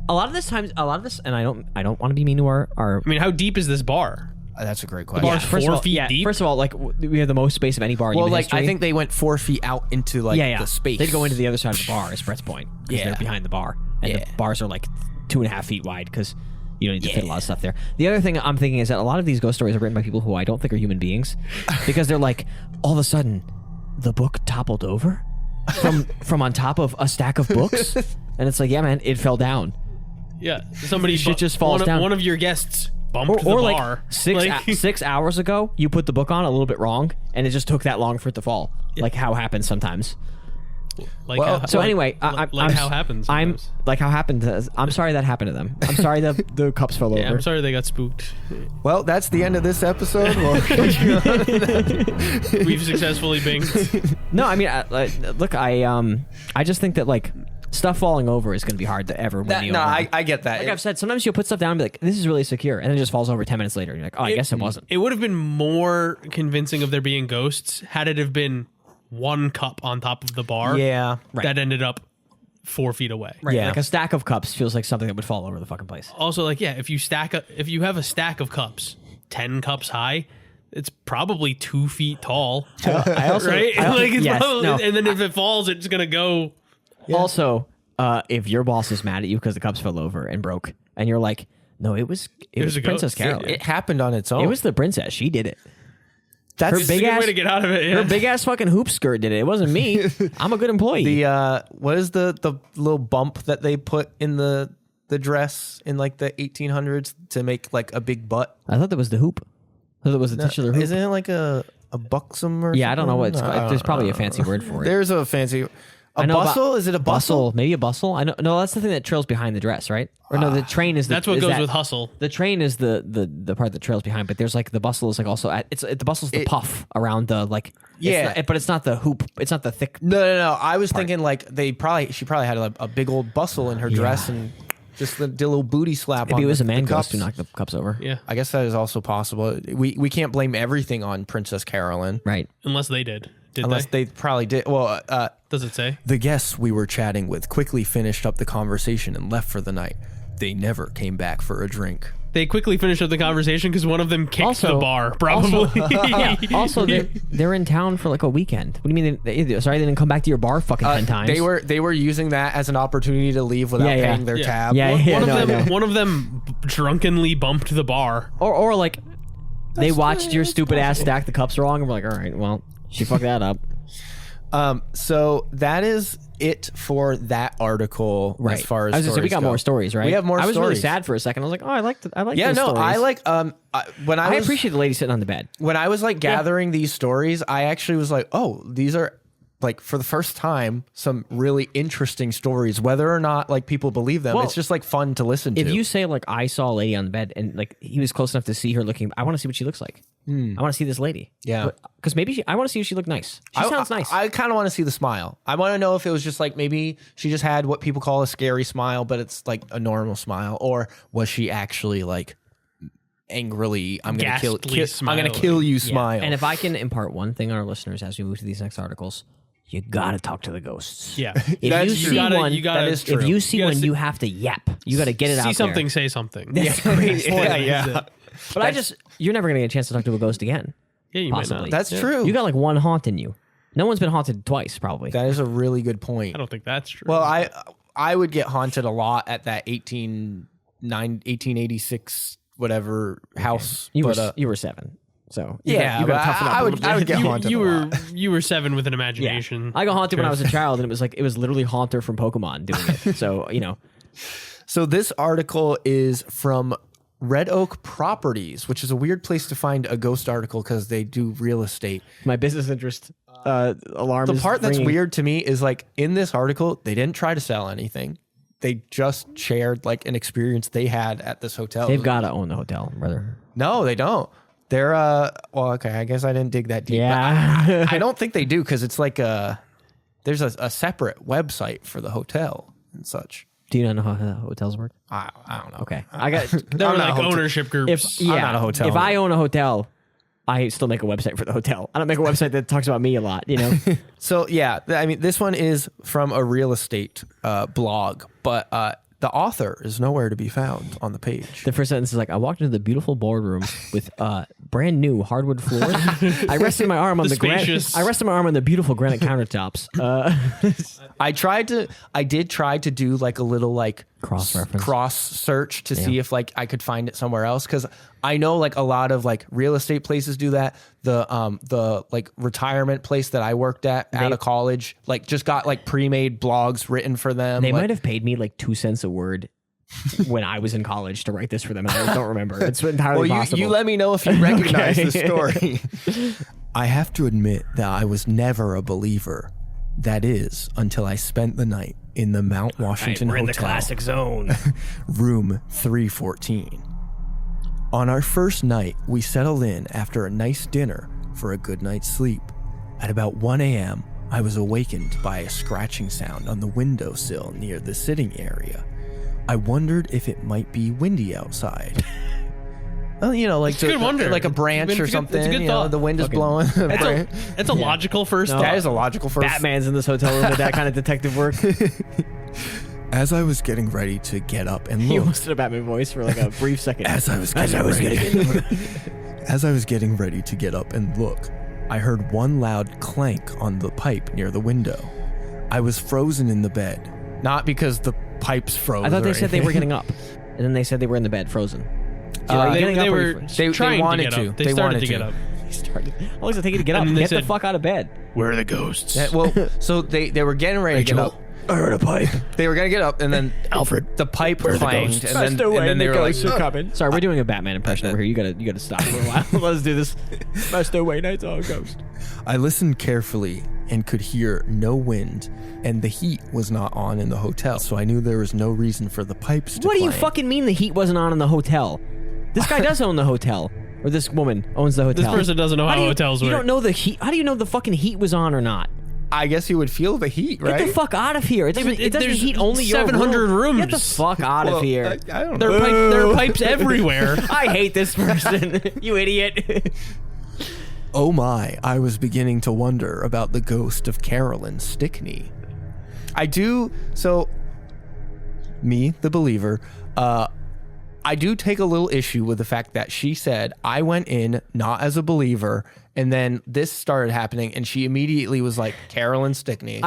a lot of this, and I don't want to be mean to our I mean, how deep is this bar? That's a great bar's question. first 4 of all, feet deep? First of all, like we have the most space of any bar in Well, human like history. I think they went 4 feet out into like yeah. the space. They'd go into the other side of the bar. Is Brett's point? Because Yeah. they're behind the bar, and Yeah. the bars are like 2.5 feet wide because you don't need to fit a lot of stuff there. The other thing I'm thinking is that a lot of these ghost stories are written by people who I don't think are human beings, because they're like, all of a sudden, the book toppled over from on top of a stack of books, and it's like, yeah, man, it fell down. Yeah, somebody Shit just falls down. One of your guests bumped the Or bar. like 6 hours ago, you put the book on a little bit wrong, and it just took that long for it to fall. Like how happens sometimes. Like Well, how, So like- anyway, like I'm how happens. I'm sometimes. like how happened. I'm sorry that happened to them. I'm sorry the cups fell over. Yeah, I'm sorry they got spooked. Well, that's the end of this episode. Well, We've successfully binged. No, I mean, look, I just think that like stuff falling over is going to be hard to ever win you no, over. I get that. Like I've said, sometimes you'll put stuff down and be like, this is really secure, and then it just falls over 10 minutes later, and you're like, oh, I guess it wasn't. It would have been more convincing of there being ghosts had it have been one cup on top of the bar. Yeah. That ended up 4 feet away. Right, Yeah. like a stack of cups feels like something that would fall over the fucking place. Also, like, yeah, if you have a stack of cups, 10 cups high, it's probably 2 feet tall. I also, Right? I, Like, it's yes, probably, no. and then if it falls, it's gonna go. Also, if your boss is mad at you because the cups fell over and broke, and you're like, no, it was was a Princess ghost. Carol. It happened on its own. It was the princess. She did it. That's her It's a big good ass- way to get out of it. Yeah. Her big ass fucking hoop skirt did it. It wasn't me. I'm a good employee. the what is the little bump that they put in the dress in like the 1800s to make like a big butt? I thought that was the hoop. I thought that was the titular hoop. Isn't it like a buxom or Yeah, I don't know what it's something? called. There's probably a fancy word for it. There's a fancy I know about- bustle. Is it a bustle? Maybe a bustle. I know. No, that's the thing that trails behind the dress, right? Or no, the train is the. That's what is goes that- with hustle. The train is the part that trails behind, but there's like the bustle is like also at, the bustle's the puff around the like. Yeah. but it's not the hoop. It's not the thick. No. I was thinking like she probably had a big old bustle in her dress and just did a little booty slap. Maybe on it was the, a man the cups. ghost who knocked the cups over. Yeah, I guess that is also possible. We can't blame everything on Princess Carolyn Right. unless they did. Did unless they? they probably did. Well, Does it say? the guests we were chatting with quickly finished up the conversation and left for the night. They never came back for a drink. They quickly finished up the conversation because one of them kicked Also- the bar. Probably. Yeah. Also, they're in town for like a weekend. What do you mean? They didn't come back to your bar fucking 10 times. They were using that as an opportunity to leave without Yeah. paying their Yeah. tab. Yeah, One, yeah. one no, I of them. know. One of them drunkenly bumped the bar. Or like they watched your stupid ass stack the cups wrong and were like, all right, well, she fucked that up. So that is it for that article. Right. As far as I was gonna say, we stories got go. more stories, right? We have more I was really stories. sad for a second. I was like, oh, I like Yeah, those no, stories. I like when I I was, appreciate the lady sitting on the bed. when I was like gathering these stories, I actually was like, oh, these are like for the first time some really interesting stories, whether or not like people believe them. Well, it's just like fun to listen to. If you say like I saw a lady on the bed and like he was close enough to see her looking, I want to see what she looks like. I want to see this lady. Yeah. because maybe I want to see if she looked nice. She sounds nice. I kind of want to see the smile. I want to know if it was just like maybe she just had what people call a scary smile, but it's like a normal smile, or was she actually like angrily, I'm gonna Ghastly I'm gonna kill you smile. And if I can impart one thing on our listeners as we move to these next articles, you gotta talk to the ghosts. Yeah. If you see one, that is true. if you see one, you have to yap. You gotta get it out there. See something, say something. That's the greatest point. yeah. But you're never gonna get a chance to talk to a ghost again. Yeah, you Possibly. might not. That's true. You got like one haunt in you. No one's been haunted twice, probably. That is a really good point. I don't think that's true. Well, I would get haunted a lot at that 1886 whatever house. You but, were 7, so yeah, you but got toughen up. I a would little bit. get haunted. You were 7 with an Yeah. imagination. I got haunted when I was a child, and it was literally Haunter from Pokemon doing it. So So this article is from Red Oak Properties, which is a weird place to find a ghost article because they do real estate. my business interest alarm. The is part that's ringing. weird to me is like in this article, they didn't try to sell anything. They just shared like an experience they had at this hotel. They've got to own the hotel, brother. No, they don't. They're well, okay. I guess I didn't dig that deep. Yeah. I don't think they do because it's like there's a separate website for the hotel and such. Do you not know how hotels work? I don't know. Okay, I got. There were not a like hotel- ownership groups. If not a hotel If owner. I own a hotel, I still make a website for the hotel. I don't make a website that talks about me a lot. You know. So yeah, I mean, this one is from a real estate blog, but the author is nowhere to be found on the page. The first sentence is like, I walked into the beautiful boardroom with brand new hardwood floors. I rested my arm on the spacious- I rested my arm on the beautiful granite countertops. I did try to do like a little like Cross-reference. cross search to see if like I could find it somewhere else because I know like a lot of like real estate places do that. The like retirement place that I worked at out of college like just got like pre-made blogs written for them. They like, might have paid me like 2 cents a word when I was in college to write this for them, and I don't remember. It's entirely Well, possible. you let me know if you recognize Okay. the story. I have to admit that I was never a believer. That is, until I spent the night in the Mount Washington We're in the Hotel, classic zone. room 314. On our first night, we settled in after a nice dinner for a good night's sleep. At about 1 a.m., I was awakened by a scratching sound on the windowsill near the sitting area. I wondered if it might be windy outside. Well, you know, like It's a good wonder. like a branch It's a or good- something. it's a good you know, thought. the wind is blowing. It's a logical first No. thought. That is a logical first. Batman's in this hotel room with that kind of detective work. As I was getting ready to get up and He look, almost did a Batman voice for like a brief second. As I was getting ready to get up and look, I heard one loud clank on the pipe near the window. I was frozen in the bed. Not because the pipes froze. I thought or they said they anything. were getting up, and then they said they were in the bed, frozen. So are you they getting up or were you frozen? They trying wanted to get to. up. They They started wanted to get to. up. He started. How long does it take you to get up? And they Get the said- fuck out of bed. Where are the ghosts? Yeah, well, so they were getting ready to get up. I heard a pipe. They were gonna get up, and then Alfred, the pipe where are the clanged, ghosts? and then they were like, coming. Sorry, we're doing a Batman impression over here. You gotta stop for a while. Let's do this. Must away nights all ghost. I listened carefully and could hear no wind, and the heat was not on in the hotel, so I knew there was no reason for the pipes to What do you clang. fucking mean the heat wasn't on in the hotel? This guy does own the hotel. Or this woman owns the hotel. This person doesn't know how do you, hotels You work. don't know the heat. How do you know the fucking heat was on or not? I guess you would feel the heat, right? Get the fuck out of here. It doesn't, it doesn't there's heat only your 700 room. Get the rooms. fuck out of here. I don't There know. are pipes everywhere. I hate this person. You idiot. Oh my, I was beginning to wonder about the ghost of Carolyn Stickney. I do. So, me, the believer, I do take a little issue with the fact that she said, I went in not as a believer, and then this started happening, and she immediately was like, Carolyn Stickney.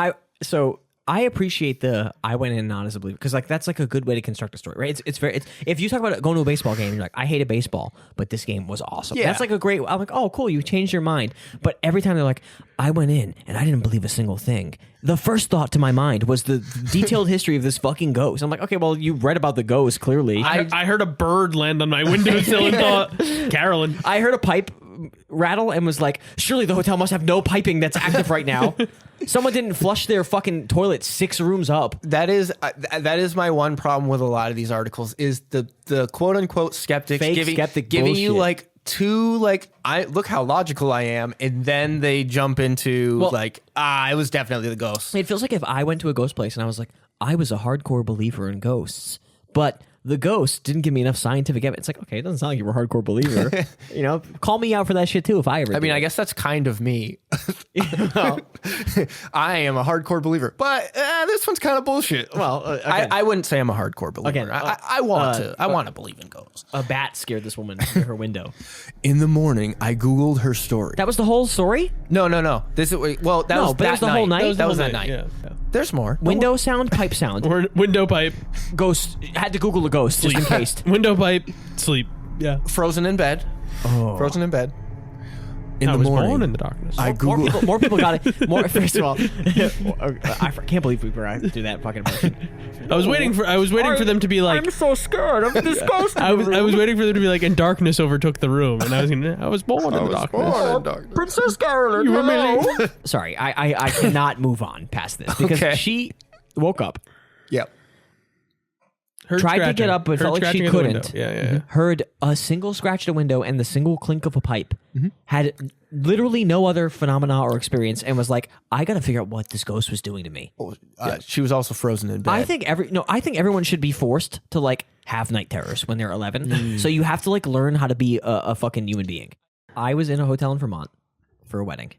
I appreciate I went in not as a believer because like that's like a good way to construct a story, right? It's if you talk about going to a baseball game, you're like, I hated baseball, but this game was awesome. Yeah. That's like a great. I'm like, oh, cool, you changed your mind. But every time they're like, I went in and I didn't believe a single thing. The first thought to my mind was the detailed history of this fucking ghost. I'm like, okay, well, you read about the ghost clearly. I heard a bird land on my windowsill and thought, Carolyn. I heard a pipe rattle and was like, surely the hotel must have no piping that's active right now. Someone didn't flush their fucking toilet 6 rooms up. That is my one problem with a lot of these articles is the quote unquote skeptics Fake giving skeptic you bullshit. like two like I look how logical I am, and then they jump into Well- it was definitely the ghost. It feels like if I went to a ghost place and I was like, I was a hardcore believer in ghosts, but the ghost didn't give me enough scientific evidence. It's like, okay, it doesn't sound like you're a hardcore believer. You know, call me out for that shit too if I ever I mean, do I it. guess that's kind of me. I am a hardcore believer, but this one's kind of bullshit. Well, I wouldn't say I'm a hardcore believer. Again, I want to believe in ghosts. a bat scared this woman in her window. In the morning, I Googled her story. That was the whole story? No. This is well. That No, was but that was the whole night? That was the that whole night. Yeah. There's more. Window sound, pipe sound. Or window pipe, Ghost. Had to Google a ghost just in case. window pipe, sleep. Yeah. Frozen in bed. Frozen in bed. In I the was morning, born in the darkness. I Googled. More people got it. First of all, I can't believe we were going to do that fucking impression. I was waiting for them to be like. I'm so scared of this ghost. I was waiting for them to be like, and darkness overtook the room, and I was born in the darkness. Princess Carolyn. You hello. Sorry, I cannot move on past this because Okay. she woke up, Yep. Heard tried to scratching. get up, but Heard felt like she scratching at the window. couldn't. Yeah. heard a single scratch at a window and the single clink of a pipe. Had literally no other phenomena or experience, and was like, I got to figure out what this ghost was doing to me. She was also frozen in bed. I think everyone should be forced to like have night terrors when they're 11. So you have to like learn how to be a fucking human being. I was in a hotel in Vermont for a wedding.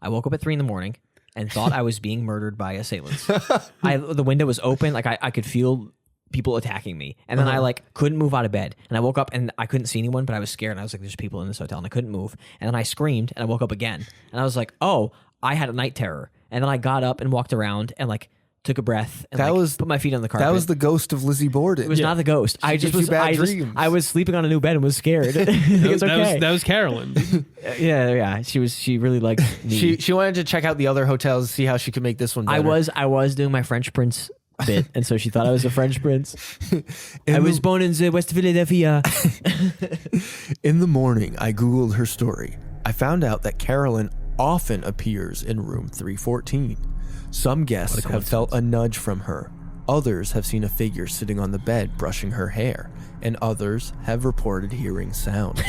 I woke up at 3 a.m. and thought I was being murdered by assailants. The window was open, like I could feel people attacking me, and then I like couldn't move out of bed, and I woke up and I couldn't see anyone, but I was scared, and I was like, there's people in this hotel, and I couldn't move, and then I screamed and I woke up again, and I was like, oh, I had a night terror, and then I got up and walked around and like took a breath and put my feet on the carpet. That was the ghost of Lizzie Borden. It was not the ghost. I just gives was. you bad dreams. I was sleeping on a new bed and was scared. It's okay. That was Carolyn. Yeah. She really liked me. She wanted to check out the other hotels, see how she could make this one better. I was doing my French Prince bit, and so she thought I was a French prince. I was born in West Philadelphia. In the morning, I Googled her story. I found out that Carolyn often appears in room 314. Some guests have felt a nudge from her. Others have seen a figure sitting on the bed brushing her hair, and others have reported hearing sounds.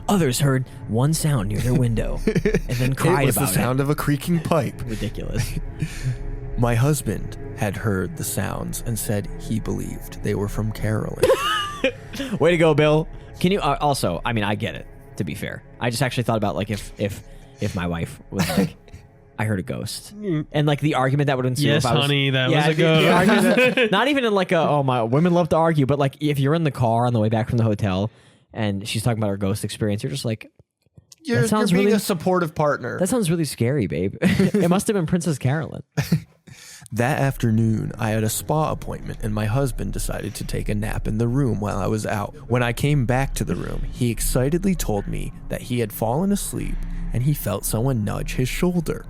Others heard one sound near their window and then cried It was about the sound of a creaking pipe. Ridiculous. My husband had heard the sounds and said he believed they were from Carolyn. Way to go, Bill. Can you also? I mean, I get it. To be fair, I just actually thought about like if my wife was like, I heard a ghost, and like the argument that would ensue. Yes, if I was, honey, that yeah, was a ghost. the argument, not even in like a my women love to argue, but like if you're in the car on the way back from the hotel and she's talking about her ghost experience, you're just like, You're being really a supportive partner. that sounds really scary, babe. It must have been Princess Carolyn. That afternoon, I had a spa appointment, and my husband decided to take a nap in the room while I was out. When I came back to the room, he excitedly told me that he had fallen asleep and he felt someone nudge his shoulder.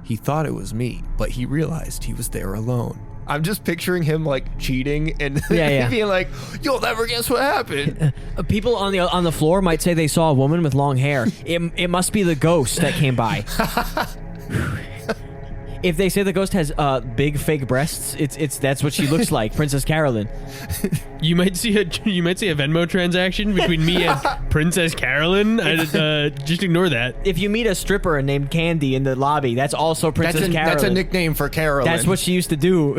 He thought it was me, but he realized he was there alone. I'm just picturing him like cheating and being like, "You'll never guess what happened." People on the floor might say they saw a woman with long hair. It must be the ghost that came by. If they say the ghost has big fake breasts, it's that's what she looks like, Princess Carolyn. You might see a Venmo transaction between me and Princess Carolyn. Just ignore that. If you meet a stripper named Candy in the lobby, that's also Princess Carolyn. That's a nickname for Carolyn. That's what she used to do.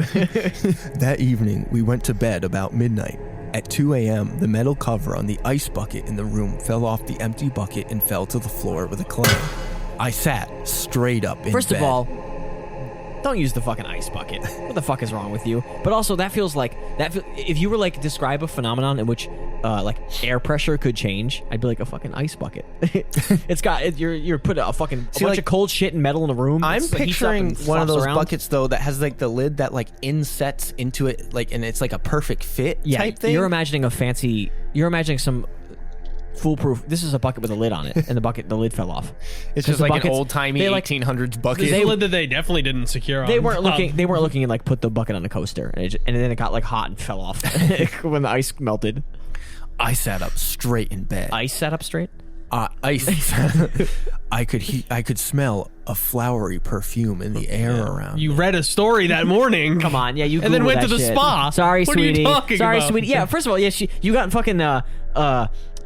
That evening, we went to bed about midnight. At 2 a.m., the metal cover on the ice bucket in the room fell off the empty bucket and fell to the floor with a clang. I sat straight up in bed. First of all, don't use the fucking ice bucket. What the fuck is wrong with you? But also, that feels like if you were like describe a phenomenon in which like air pressure could change, I'd be like a fucking ice bucket. It's got you're put a fucking bunch of cold shit and metal in a room. I'm It's, like, heats up picturing and one of flops those around. buckets though that has like the lid that like insets into it, like, and it's like a perfect fit type thing. You're imagining some foolproof. This is a bucket with a lid on it, and the lid fell off. It's just like an buckets- old timey they, like, 1800s bucket. They lid that they definitely didn't secure on. They weren't looking and like put the bucket on a coaster, and then it got like hot and fell off when the ice melted. I sat up straight in bed. Ice sat up straight. Ice. I could smell a flowery perfume in the air around. You read a story that morning. Come on, yeah, you and then Googled went to that the shit. spa. Sorry, what sweetie. Are you talking Sorry, about? sweetie. Yeah, first of all, yeah, you got fucking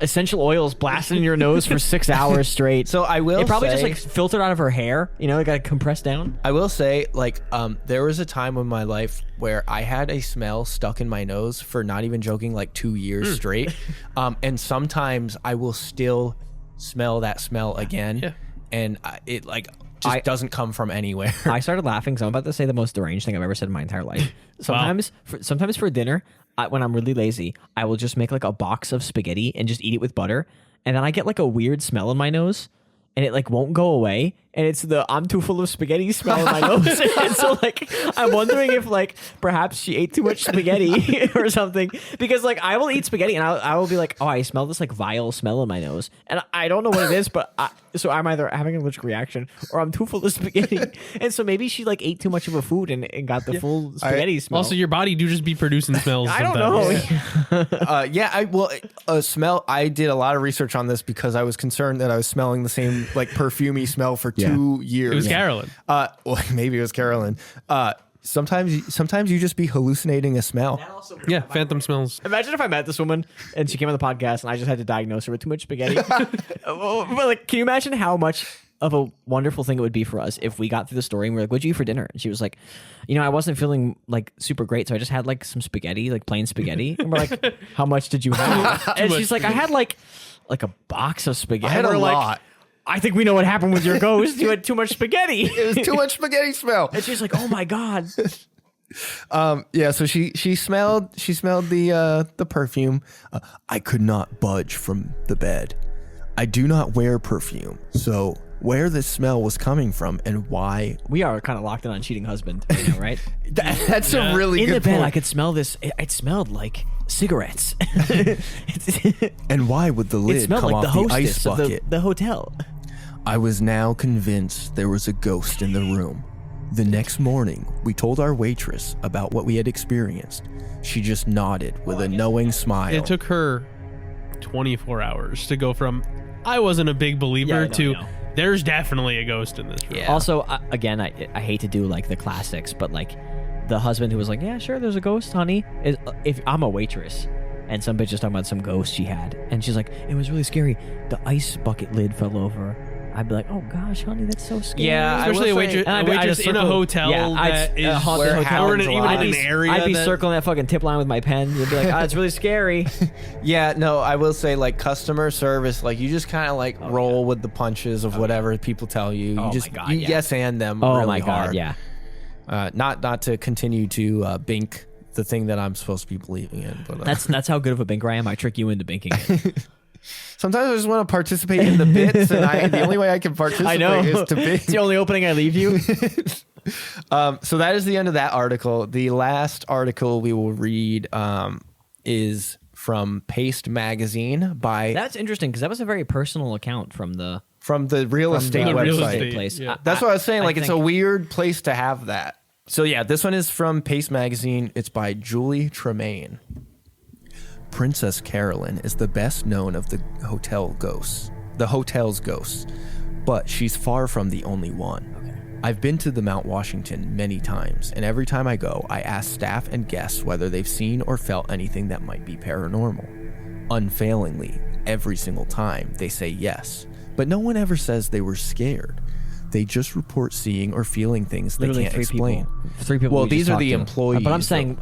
essential oils blasting in your nose for 6 hours straight. So I will it probably say, just like filtered out of her hair. You know, it got compressed down. I will say, like, there was a time in my life where I had a smell stuck in my nose for, not even joking, like 2 years straight. And sometimes I will still smell that smell again, and it like just doesn't come from anywhere. I started laughing because I'm about to say the most deranged thing I've ever said in my entire life. Sometimes, sometimes for dinner, when I'm really lazy, I will just make like a box of spaghetti and just eat it with butter, and then I get like a weird smell in my nose, and it like won't go away, and it's the I'm too full of spaghetti smell in my nose. And so like I'm wondering if like perhaps she ate too much spaghetti or something, because like I will eat spaghetti and I will be like, oh, I smell this like vile smell in my nose, and I don't know what it is, but so I'm either having an allergic reaction or I'm too full of spaghetti. And so maybe she like ate too much of a food and got the full spaghetti smell. Also, your body do just be producing smells. I don't know. Smell. I did a lot of research on this because I was concerned that I was smelling the same like perfumey smell for 2 years. It was Carolyn. Well, maybe it was Carolyn. Sometimes you just be hallucinating a smell. Yeah, phantom smells. Imagine if I met this woman and she came on the podcast and I just had to diagnose her with too much spaghetti. But like, can you imagine how much of a wonderful thing it would be for us if we got through the story and we were like, what'd you eat for dinner? And she was like, you know, I wasn't feeling like super great, so I just had like some spaghetti, like plain spaghetti. And we're like, how much did you have? And she's like, I had like a box of spaghetti. I had a like, lot. I think we know what happened with your ghost. You had too much spaghetti. It was too much spaghetti smell. And she's like, oh my God. So she smelled the perfume. I could not budge from the bed. I do not wear perfume, so where this smell was coming from and why. We are kind of locked in on cheating husband right now, right? That's a really in good the bed. point. I could smell this. It smelled like cigarettes. And why would the lid It smelled come like the off the hostess ice of bucket? the hotel. I was now convinced there was a ghost in the room. The next morning, we told our waitress about what we had experienced. She just nodded with a knowing smile. It took her 24 hours to go from I wasn't a big believer to there's definitely a ghost in this room. Yeah. Also, again, I hate to do like the classics, but like the husband who was like, yeah, sure, there's a ghost, honey. If I'm a waitress and some bitch is talking about some ghost she had, and she's like, it was really scary. The ice bucket lid fell over. I'd be like, oh gosh, honey, that's so scary. Yeah, especially a waitress in a hotel that is haunted hotel. Or even in an area. I'd be circling that fucking tip line with my pen. You'd be like, oh, it's really scary. Yeah, no, I will say, like, customer service, like, you just kind of like roll with the punches of whatever people tell you. You just yes and them really my God, hard. yeah. Not to continue to bink the thing that I'm supposed to be believing in. But that's how good of a binker I am. I trick you into binking it. sometimes I just want to participate in the bits, and the only way I can participate is to bink. It's the only opening I leave you. So that is the end of that article. The last article we will read is from Paste Magazine by. That's interesting because that was a very personal account from the real estate the website. real estate place. Yeah. That's what I was saying. Like, it's a think- weird place to have that. So yeah, this one is from Paste Magazine. It's by Julie Tremaine. Princess Carolyn is the best known of the hotel's ghosts, but she's far from the only one. Okay. I've been to the Mount Washington many times, and every time I go, I ask staff and guests whether they've seen or felt anything that might be paranormal. Unfailingly, every single time, they say yes, but no one ever says they were scared. They just report seeing or feeling things Literally they can't explain. Three people. Well, we just these are talked the to. employees. But I'm saying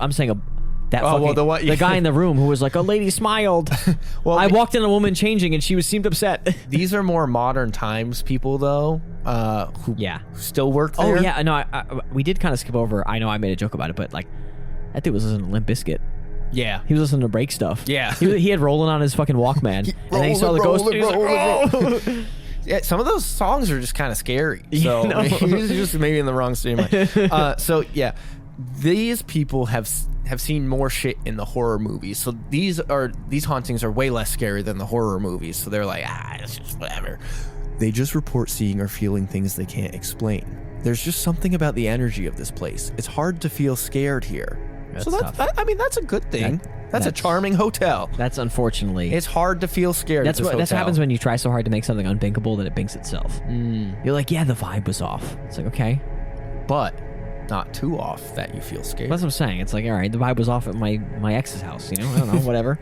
that Oh, well, fucking, the guy in the room who was like, a lady smiled. Well, I walked in a woman changing and she seemed upset. These are more modern times people, though, who still work there. Oh yeah, no, we did kind of skip over. I know I made a joke about it, but like that dude was listening to Limp Bizkit. Yeah. He was listening to break stuff. Yeah. he had Rolling on his fucking Walkman, and then he saw the ghost. He was like, "Oh." Yeah, some of those songs are just kind of scary. So no. he's just maybe in the wrong state of mind. So yeah, these people have seen more shit in the horror movies. So these hauntings are way less scary than the horror movies. So they're like, it's just whatever. They just report seeing or feeling things they can't explain. There's just something about the energy of this place. It's hard to feel scared here. That's so tough. that's a good thing. That's a charming hotel. That's unfortunately. It's hard to feel scared. That's at this what hotel. happens when you try so hard to make something unbinkable that it binks itself. You're like, yeah, the vibe was off. It's like, okay. But not too off that you feel scared. That's what I'm saying. It's like, all right, the vibe was off at my ex's house, you know? I don't know, whatever.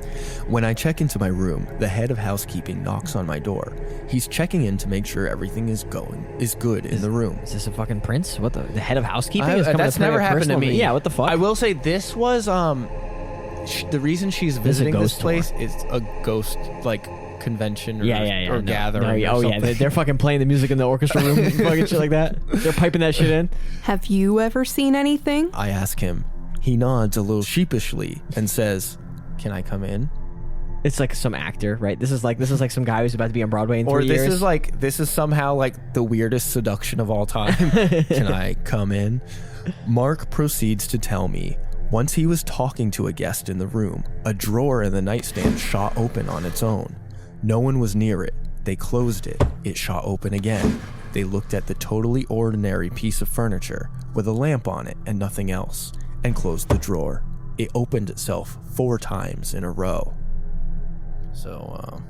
When I check into my room, the head of housekeeping knocks on my door. He's checking in to make sure everything is good in the room. Is this a fucking prince? What the head of housekeeping is coming That's to pay never a happened to personal- me. Yeah, what the fuck? I will say this was the reason she's visiting this ghost place is a ghost convention or, yeah. or No, gathering. no, or oh yeah, something. they're fucking playing the music in the orchestra room, and fucking shit like that. They're piping that shit in. Have you ever seen anything? I ask him. He nods a little sheepishly and says, "Can I come in?" It's like some actor, right? This is like some guy who's about to be on Broadway in 3 Or years. this is somehow like the weirdest seduction of all time. Can I come in? Mark proceeds to tell me, once he was talking to a guest in the room, a drawer in the nightstand shot open on its own. No one was near it. They closed it. It shot open again. They looked at the totally ordinary piece of furniture with a lamp on it and nothing else, and closed the drawer. It opened itself 4 times in a row. So,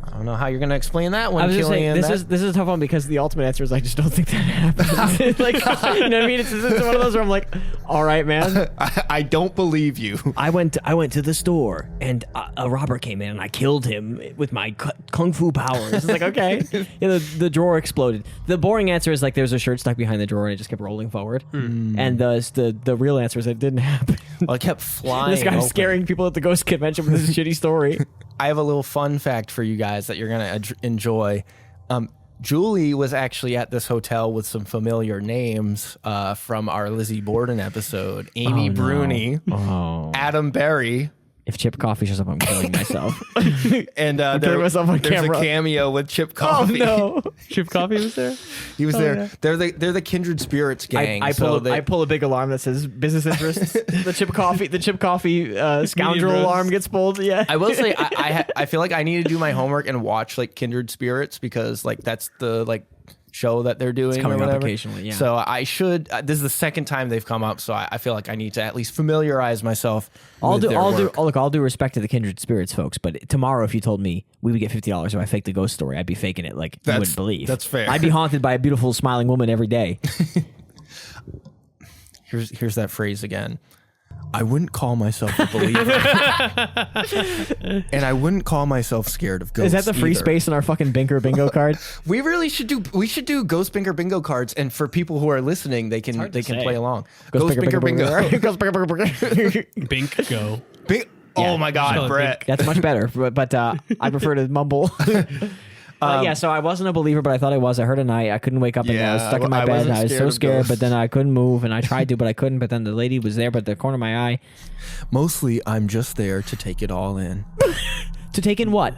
I don't know how you're going to explain that one, I was just saying, Killian. this is a tough one because the ultimate answer is I just don't think that happened. Like, you know what I mean? It's one of those where I'm like, all right, man. I don't believe you. I went to the store and a robber came in and I killed him with my kung fu powers. It's like, okay. Yeah, the drawer exploded. The boring answer is like there's a shirt stuck behind the drawer and it just kept rolling forward. And the real answer is it didn't happen. Well, it kept flying. This guy's open. scaring people at the ghost convention with this shitty story. I have a little fun fact for you guys that you're going to enjoy. Julie was actually at this hotel with some familiar names from our Lizzie Borden episode. Amy Bruni, Adam Berry. If Chip Coffee shows up, I'm killing myself. And killing myself on there's camera. a cameo with Chip Coffee. Oh, no. Chip Coffee was there? He was there. yeah. They're the Kindred Spirits gang. I so pull a big alarm that says business interests. the Chip Coffee scoundrel Bros. alarm gets pulled. Yeah. I will say I feel like I need to do my homework and watch like Kindred Spirits because like that's the show that they're doing coming or up whatever. occasionally, yeah. So I should. This is the second time they've come up, so I feel like I need to at least familiarize myself. with their work. All due respect to the Kindred Spirits folks, but tomorrow if you told me we would get $50 if I faked the ghost story, I'd be faking it like you wouldn't believe. That's fair. I'd be haunted by a beautiful smiling woman every day. Here's that phrase again. I wouldn't call myself a believer, and I wouldn't call myself scared of ghosts. Is that the free either. space in our fucking Binker bingo card? We really should do. We should do Ghost Binker bingo cards, and for people who are listening, they can say. play along. Ghost Binker bingo. Ghost Binker bingo. Bink go. Bing- Oh my God, Shall I Brett! That's much better, but I prefer to mumble. Yeah, so I wasn't a believer, but I thought I was. I heard a night. I couldn't wake up, and I was Yeah, stuck in my I bed. wasn't I was scared so of scared, ghosts. but then I couldn't move, and I tried to, but I couldn't. But then the lady was there, but at the corner of my eye. Mostly, I'm just there to take it all in. To take in what?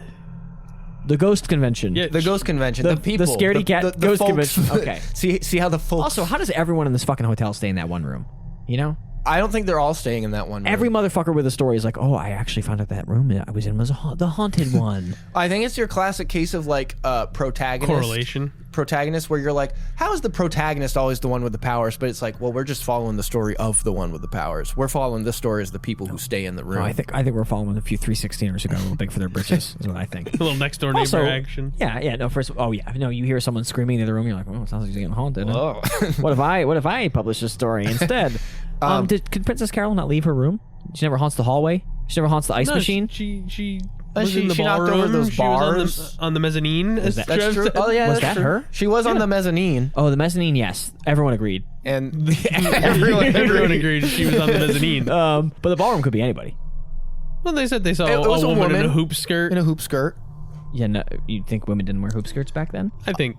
The ghost convention. Yeah, The ghost convention, The- the people, the scaredy cat the ghost folks. convention. Okay. see how the folks. Also, how does everyone in this fucking hotel stay in that one room? You know? I don't think they're all staying in that one room. Every motherfucker with a story is like, oh, I actually found out that room I was in was the haunted one. I think it's your classic case of like protagonist correlation. protagonist where you're like, how is the protagonist always the one with the powers? But it's like, well, we're just following the story of the one with the powers. We're following the story as the people who stay in the room. No, I think we're following a few 316ers who got a little big for their britches, is what I think. A little next door neighbor Also, action. Yeah, no, first, oh yeah, no, you hear someone screaming in the room, you're like, oh, it sounds like he's getting haunted. Oh. What if I publish this story instead? Could Princess Carol not leave her room? She never haunts the hallway. She never haunts the ice machine. She was she- in the she knocked over ballroom. those She was bars. on the mezzanine. as that- That's Trev true. said. Oh yeah, Was that's that true. her? She was on the mezzanine, Oh, the mezzanine, yes, everyone agreed. and everyone agreed she was on the mezzanine. But the ballroom could be anybody. Well, they said they saw It was a a woman in a woman. hoop skirt. in a hoop skirt. Yeah, no, you think women didn't wear hoop skirts back then? I think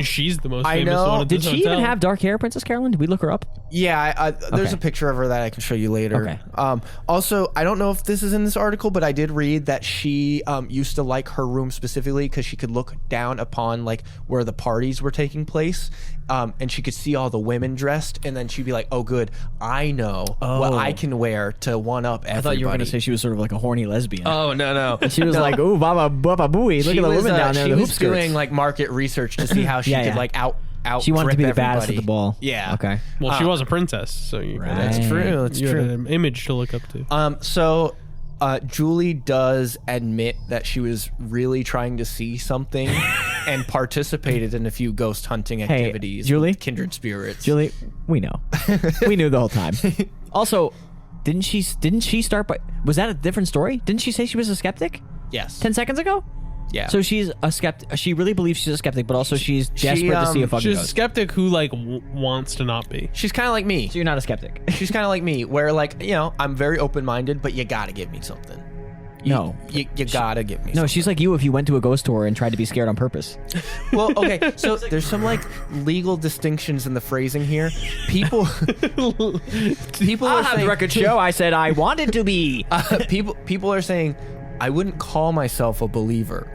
she's the most I famous know. one at Did this she hotel. even have dark hair, Princess Carolyn? Did we look her up? Yeah, there's Okay. a picture of her that I can show you later. Okay. Also, I don't know if this is in this article, but I did read that she used to like her room specifically because she could look down upon like where the parties were taking place, and she could see all the women dressed, and then she'd be like, "Oh, good, I know what I can wear to one up everybody." I thought you were going to say she was sort of like a horny lesbian. "Oh no." She was like, ooh, baba booey. Look at the women down there in She the hoop was skirts. doing like market research to see how she Yeah, could yeah. like out. She wanted to be the baddest everybody. at the ball. Yeah. Okay. Well, she was a princess, so you Right. That's true. That's you true. had an image to look up to. So Julie does admit that she was really trying to see something and participated in a few ghost hunting activities. Julie? with kindred spirits. Julie, we know. We knew the whole time. Also, didn't she start by... Was that a different story? Didn't she say she was a skeptic Yes. 10 seconds ago? Yeah. So she's a skeptic. She really believes she's a skeptic, but also she's desperate to see a fucking She's a ghost. skeptic who like wants to not be. She's kind of like me. So you're not a skeptic. She's kind of like me, where like, you know, I'm very open-minded, but you gotta give me something. No. You gotta give me No, something. she's like you if you went to a ghost tour and tried to be scared on purpose. Well, okay, so there's some like legal distinctions in the phrasing here. People are I'll have saying, the record show. I said I wanted to be. people are saying I wouldn't call myself a believer,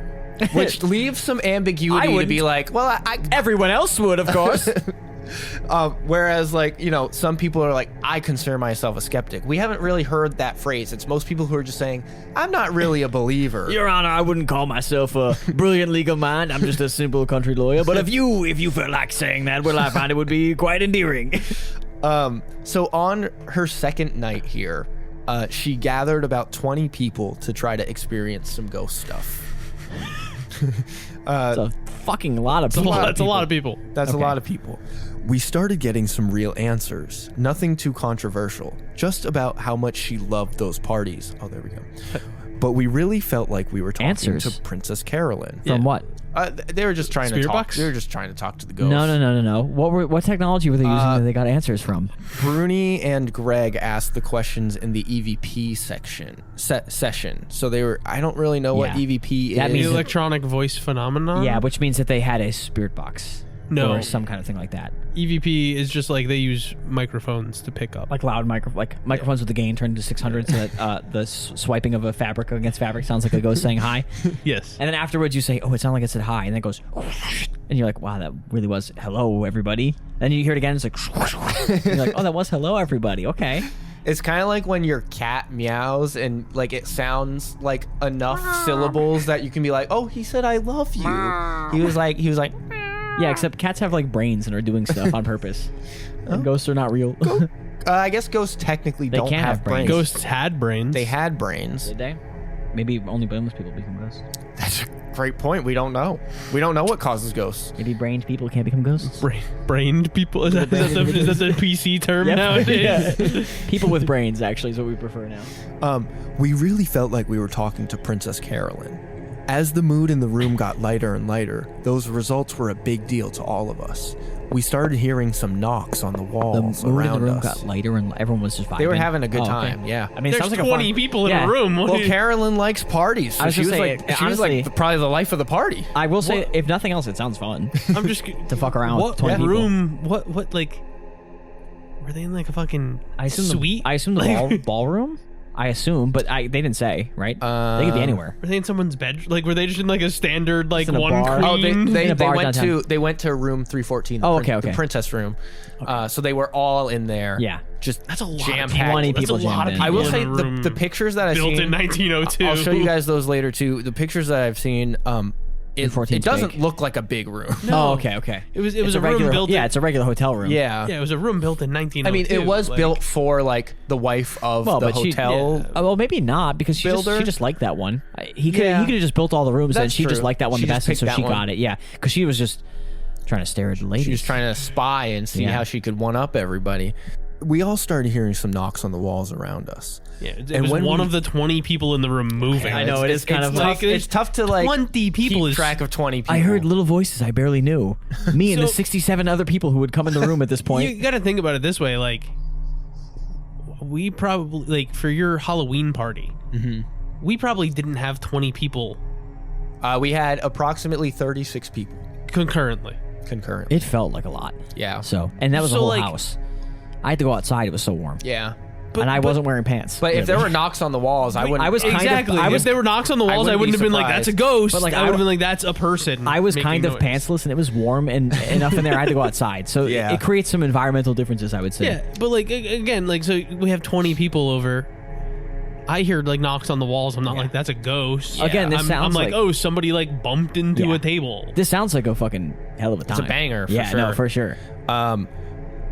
which leaves some ambiguity to wouldn't. be like, well, I Everyone else would, of course. whereas like, you know, some people are like, I consider myself a skeptic. We haven't really heard that phrase. It's most people who are just saying, I'm not really a believer. Your Honor, I wouldn't call myself a brilliant legal mind. I'm just a simple country lawyer. But if you felt like saying that, well, I find it would be quite endearing. So on her second night here, she gathered about 20 people to try to experience some ghost stuff. It's a fucking lot of people. That's a lot of people. That's a lot of people. We started getting some real answers. Nothing too controversial. Just about how much she loved those parties. Oh, there we go. But we really felt like we were talking Answers? to Princess Carolyn. From what? They were just trying to Spirit talk. box? They were just trying to talk to the ghost. No. What technology were they using that they got answers from? Bruni and Greg asked the questions in the EVP session. So they were. I don't really know what Yeah. EVP That is. means The electronic voice phenomenon. Yeah, which means that they had a spirit box. No. Or some kind of thing like that. EVP is just like they use microphones to pick up. Like loud microphones with the gain turned to 600 so that the swiping of a fabric against fabric sounds like a ghost saying hi. Yes. And then afterwards you say, oh, it sounded like it said hi. And then it goes, and you're like, wow, that really was hello, everybody. Then you hear it again, it's like, and you're like, oh, that was hello, everybody. Okay. It's kind of like when your cat meows and like it sounds like enough syllables that you can be like, oh, he said I love you. He was like. Yeah, except cats have like brains and are doing stuff on purpose. And ghosts are not real. I guess ghosts technically They don't can have brains. Ghosts had brains. They had brains. Did they? Maybe only boneless people become ghosts. That's a great point. We don't know. We don't know what causes ghosts. Maybe brained people can't become ghosts. Brained people. Is that the PC term nowadays? Yeah. People with brains actually is what we prefer now. We really felt like we were talking to Princess Carolyn. As the mood in the room got lighter and lighter, those results were a big deal to all of us. We started hearing some knocks on the walls The mood in around the room us. got lighter and everyone was just vibing. They were having a good Oh, okay. time, yeah. I mean, it There's sounds like 20 a fun, people in yeah. a room. Well, Carolyn likes parties. So I was she just was saying, like, honestly, probably the life of the party. I will say, if nothing else, it sounds fun I'm just to fuck around what with 20 people. room? What like? Were they in like a fucking I assume suite? I assume the ballroom. I assume, but they didn't say, right? They could be anywhere. Were they in someone's bed? Like, were they just in like a standard like in a one bar? queen? Oh, In a bar went downtown. they went to room 314. Oh, okay. The princess room. So they were all in there. Yeah. just That's a lot of jam people. packed. 20 That's people a lot jammed of in. people I will in say a room the pictures that I've built seen in 1902. I'll show you guys those later too. The pictures that I've seen. It 14's doesn't big. look like a big room. Oh, okay. It was It's a room regular, built. yeah, it's a regular hotel room. Yeah. Yeah, it was a room built in 1902. I mean, it was like- built for like the wife of the hotel. Well, maybe not because she builder. just liked that one. He could Yeah. have just built all the rooms and That's she just true. liked that one She the just best, and so picked she that got one. it. Yeah, because she was just trying to stare at the ladies. She was trying to spy and see Yeah. how she could one up everybody. We all started hearing some knocks on the walls around us. Yeah, it And was when one we- of the 20 people in the room moving. I know, it is kind of tough. like- It's tough to like 20 people keep is- track of 20 people. I heard little voices I barely knew. Me and the So- 67 other people who would come in the room at this point. You got to think about it this way, like we probably like for your Halloween party, we probably didn't have 20 people We had approximately 36 people concurrently. concurrent. It felt like a lot. Yeah. So, and that was a So, whole like- house. I had to go outside. It was so warm. Yeah. And I wasn't wearing pants. But if there were knocks on the walls, I wouldn't. I was kind of- Exactly. I was- if there were knocks on the walls, I wouldn't wouldn't be have been like, "That's a surprised. ghost." But, like, I would have been like, "That's a person." I was making kind of noise. pantsless and it was warm and enough in there. I had to go outside. So Yeah. it creates some environmental differences, I would say. Yeah, but like again, like so we have 20 people over. I hear like knocks on the walls. I'm not like that's a ghost. Again, this I'm sounds like, like- oh, somebody like bumped into Yeah. a table. This sounds like a fucking hell of a time. a banger, for yeah, no, sure. for sure.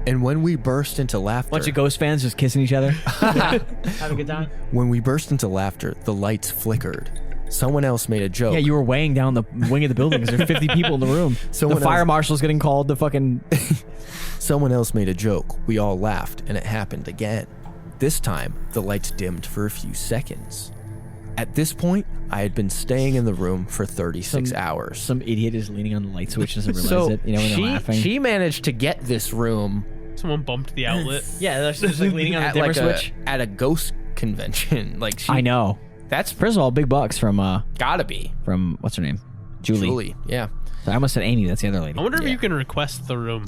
And when we burst into laughter, Bunch of ghost fans just kissing each other. Have a good time. when we burst into laughter, the lights flickered. Someone else made a joke. Yeah, you were weighing down the wing of the building because there's 50 people in the room. Someone the fire else- marshal's getting called. The fucking... Someone else made a joke. We all laughed, and it happened again. This time, the lights dimmed for a few seconds. At this point, I had been staying in the room for 36 hours. Some idiot is leaning on the light switch and doesn't realize So it. You know, when they're laughing. she managed to get this room Someone bumped the outlet. Yeah, they're just like leaning on the at dimmer like switch. at a ghost convention. Like she, I know. That's First of all, big bucks from gotta be what's her name? Julie. Yeah, So I almost said Amy. That's the other lady. I wonder if you can request the room.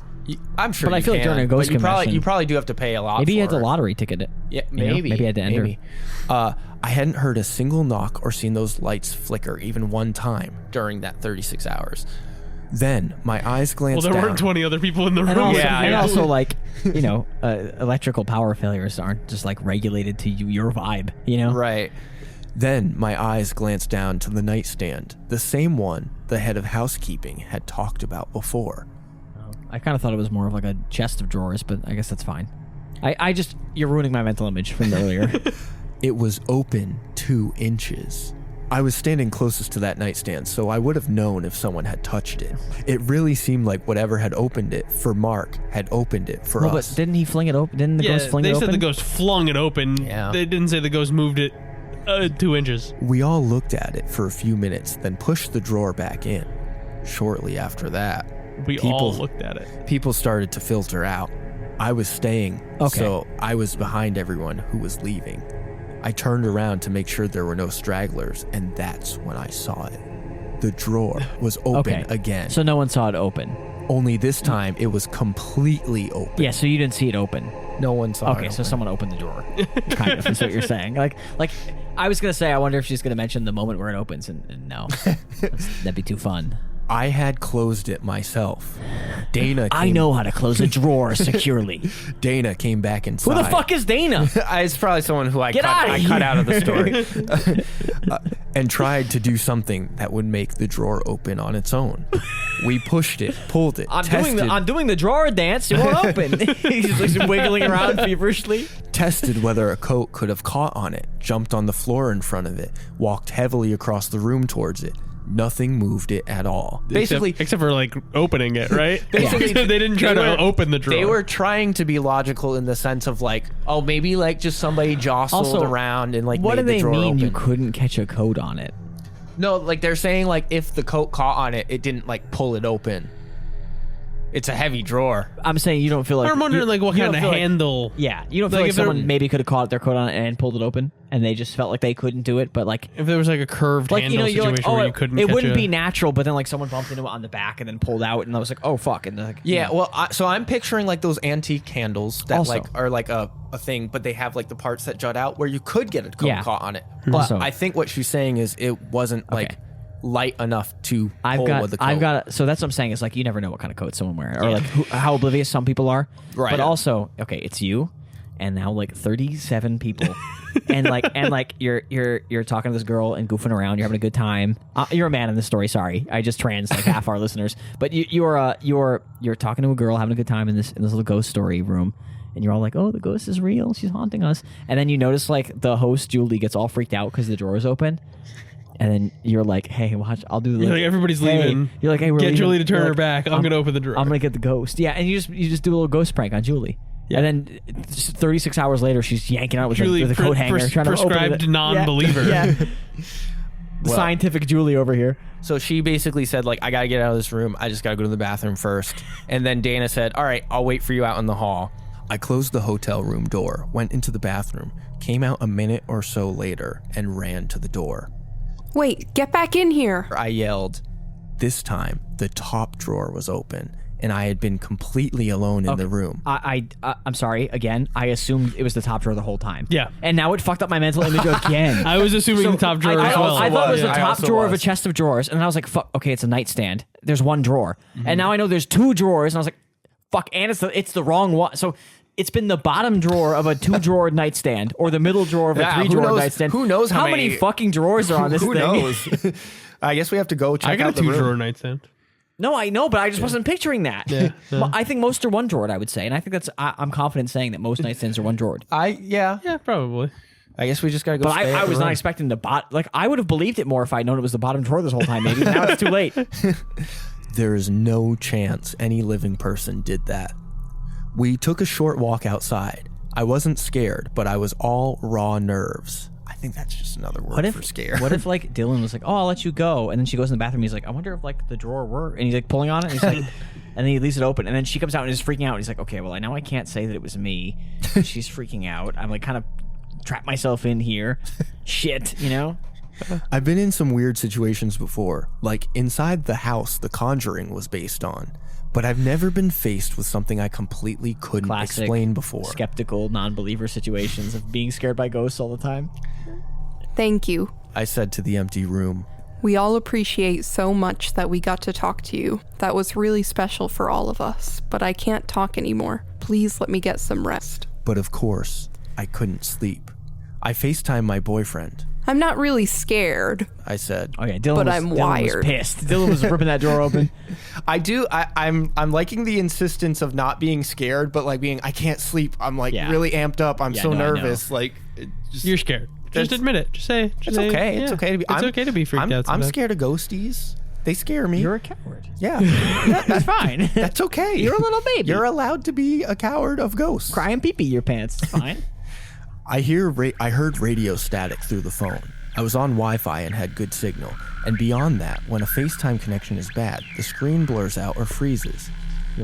I'm sure. But I you feel like can, during a ghost but you convention- probably do have to pay a lot. Maybe he for had a it. lottery ticket. Yeah, You know? maybe. Maybe he had to enter. Maybe. I hadn't heard a single knock or seen those lights flicker even one time during that 36 hours. Then my eyes Well, glanced there down. weren't 20 other people in the room. And also, Yeah, and yeah. also like, you know, electrical power failures aren't just like regulated to your vibe, you know? Right. Then my eyes glanced down to the nightstand, the same one the head of housekeeping had talked about before. I kind of thought it was more of like a chest of drawers, but I guess that's fine. You're ruining my mental image from earlier. It was open 2 inches. I was standing closest to that nightstand, so I would have known if someone had touched it. It really seemed like whatever had opened it for Mark had opened it for Well, us. but didn't he fling it open? Didn't the Yeah, ghost fling it they open? said the ghost flung it open. Yeah. They didn't say the ghost moved it 2 inches. We all looked at it for a few minutes, then pushed the drawer back in. Shortly after that, We all looked at it. people started to filter out. I was staying, Okay. so I was behind everyone who was leaving. I turned around to make sure there were no stragglers, and that's when I saw it. The drawer was open Okay. again. So no one saw it open. Only this time it was completely open. Yeah, so you didn't see it open. No one saw it. Okay, so open. someone opened the drawer. Kind of is what you're saying. Like I was gonna say, I wonder if she's gonna mention the moment where it opens, and no, that'd be too fun. I had closed it myself. Dana I know how to close a drawer securely. Dana came back inside. Who the fuck is Dana? It's probably someone who I Get outta cut here. out of the story. And tried to do something that would make the drawer open on its own. We pushed it, pulled it, I'm doing the drawer dance. It won't open. He's like wiggling around feverishly. tested whether a coat could have caught on it, jumped on the floor in front of it, walked heavily across the room towards it. Nothing moved it at all. Basically, except for like opening it, right? Basically, they didn't try to open the drawer. They were trying to be logical in the sense of like, oh, maybe like just somebody jostled Also, around and like What made do the they drawer mean open. you couldn't catch a coat on it? No, like they're saying like if the coat caught on it, it didn't like pull it open. It's a heavy drawer. I'm saying you don't feel like... I'm wondering like what you kind don't of feel like- handle. Yeah, you don't feel Like, like if they're- someone maybe could have caught their coat on it and pulled it open, and they just felt like they couldn't do it, but like... If there was like a curved Like, handle you're situation like, where oh, you couldn't it catch wouldn't a- be natural, but then like someone bumped into it on the back and then pulled out, and I was like, oh fuck, and like, Yeah, well, so I'm picturing like those antique candles that Also- like are like a thing, but they have like the parts that jut out where you could get a coat Yeah. caught on it. But Also- I think what she's saying is it wasn't like light enough to pull with the coat. So that's what I'm saying is like you never know what kind of coat someone wears or like how oblivious some people are. Right. But also, okay, it's you, and now like 37 people, and like you're talking to this girl and goofing around. You're having a good time. You're a man in this story. Sorry, I just trans like half our listeners. But you're talking to a girl having a good time in this little ghost story room. And you're all like, oh, the ghost is real. She's haunting us. And then you notice like the host, Julie, gets all freaked out because the drawer is open. And then you're like, hey, watch, I'll do the... You're like, everybody's hey. leaving. You're like, hey, we're Get leaving. Julie to turn You're her like, back. I'm gonna open the drawer. I'm going to get the ghost. Yeah, and you just do a little ghost prank on Julie. Yeah. And then 36 hours later, she's yanking out with Julie, a coat hanger. Trying to open prescribed it. non-believer. Yeah. Well- Scientific Julie over here. So she basically said like, I gotta get out of this room. I just gotta go to the bathroom first. And then Dana said, all right, I'll wait for you out in the hall. I closed the hotel room door, went into the bathroom, came out a minute or so later, and ran to the door. Wait, get back in here. I yelled. This time, the top drawer was open, and I had been completely alone in the room. I'm sorry, again, I assumed it was the top drawer the whole time. Yeah. And now it fucked up my mental image again. I was assuming the top drawer I as well. thought it was the I top also drawer of a was. chest of drawers, and then I was like, "Fuck, okay, it's a nightstand. There's one drawer." And now I know there's two drawers, and I was like, "Fuck," and it's the wrong one. So it's been the bottom drawer of a 2-drawer nightstand, or the middle drawer of a Yeah, 3-drawer who knows- nightstand. who knows how many many- fucking drawers are on this Who thing? knows? I guess we have to go check I got out a the room. 2-drawer nightstand. No, I know, but I just wasn't picturing that. Yeah. I think most are 1-drawered, I would say, and I think I'm confident saying that most nightstands are 1-drawered. Yeah. Yeah, probably. I guess we just gotta go. But stay at I the was not room. expecting like I would have believed it more if I'd known it was the bottom drawer this whole time. Maybe now it's too late. There is no chance any living person did that. We took a short walk outside. I wasn't scared, but I was all raw nerves. I think that's just another word for scared. What if like Dylan was like, "Oh, I'll let you go," and then she goes in the bathroom. He's like, "I wonder if like the drawer were," and he's like pulling on it. And he's like, and then he leaves it open, and then she comes out and is freaking out. And he's like, "Okay, well, I know I can't say that it was me." She's freaking out. I'm like, kind of trapped myself in here. Shit, you know. I've been in some weird situations before, like inside the house The Conjuring was based on, but I've never been faced with something I completely couldn't Classic explain before. Skeptical, non-believer situations of being scared by ghosts all the time. Thank you. I said to the empty room. We all appreciate so much that we got to talk to you. That was really special for all of us, but I can't talk anymore. Please let me get some rest. But of course, I couldn't sleep. I FaceTimed my boyfriend. I'm not really scared. I said, Oh yeah, Dylan But was, I'm Dylan wired. was pissed. Dylan was ripping that drawer open. I'm liking the insistence of not being scared, but like being, I can't sleep. I'm like Yeah. really amped up. I'm Yeah, so no, I know. nervous. Like, You're scared. Just admit it. Just say. it's okay. It's okay to be. It's okay to be freaked out. I'm sometimes. scared of ghosties. They scare me. You're a coward. Yeah, That's fine. that's okay. You're a little baby. You're allowed to be a coward of ghosts. crying pee-pee your pants. It's fine. I heard radio static through the phone. I was on Wi-Fi and had good signal. And beyond that, when a FaceTime connection is bad, the screen blurs out or freezes.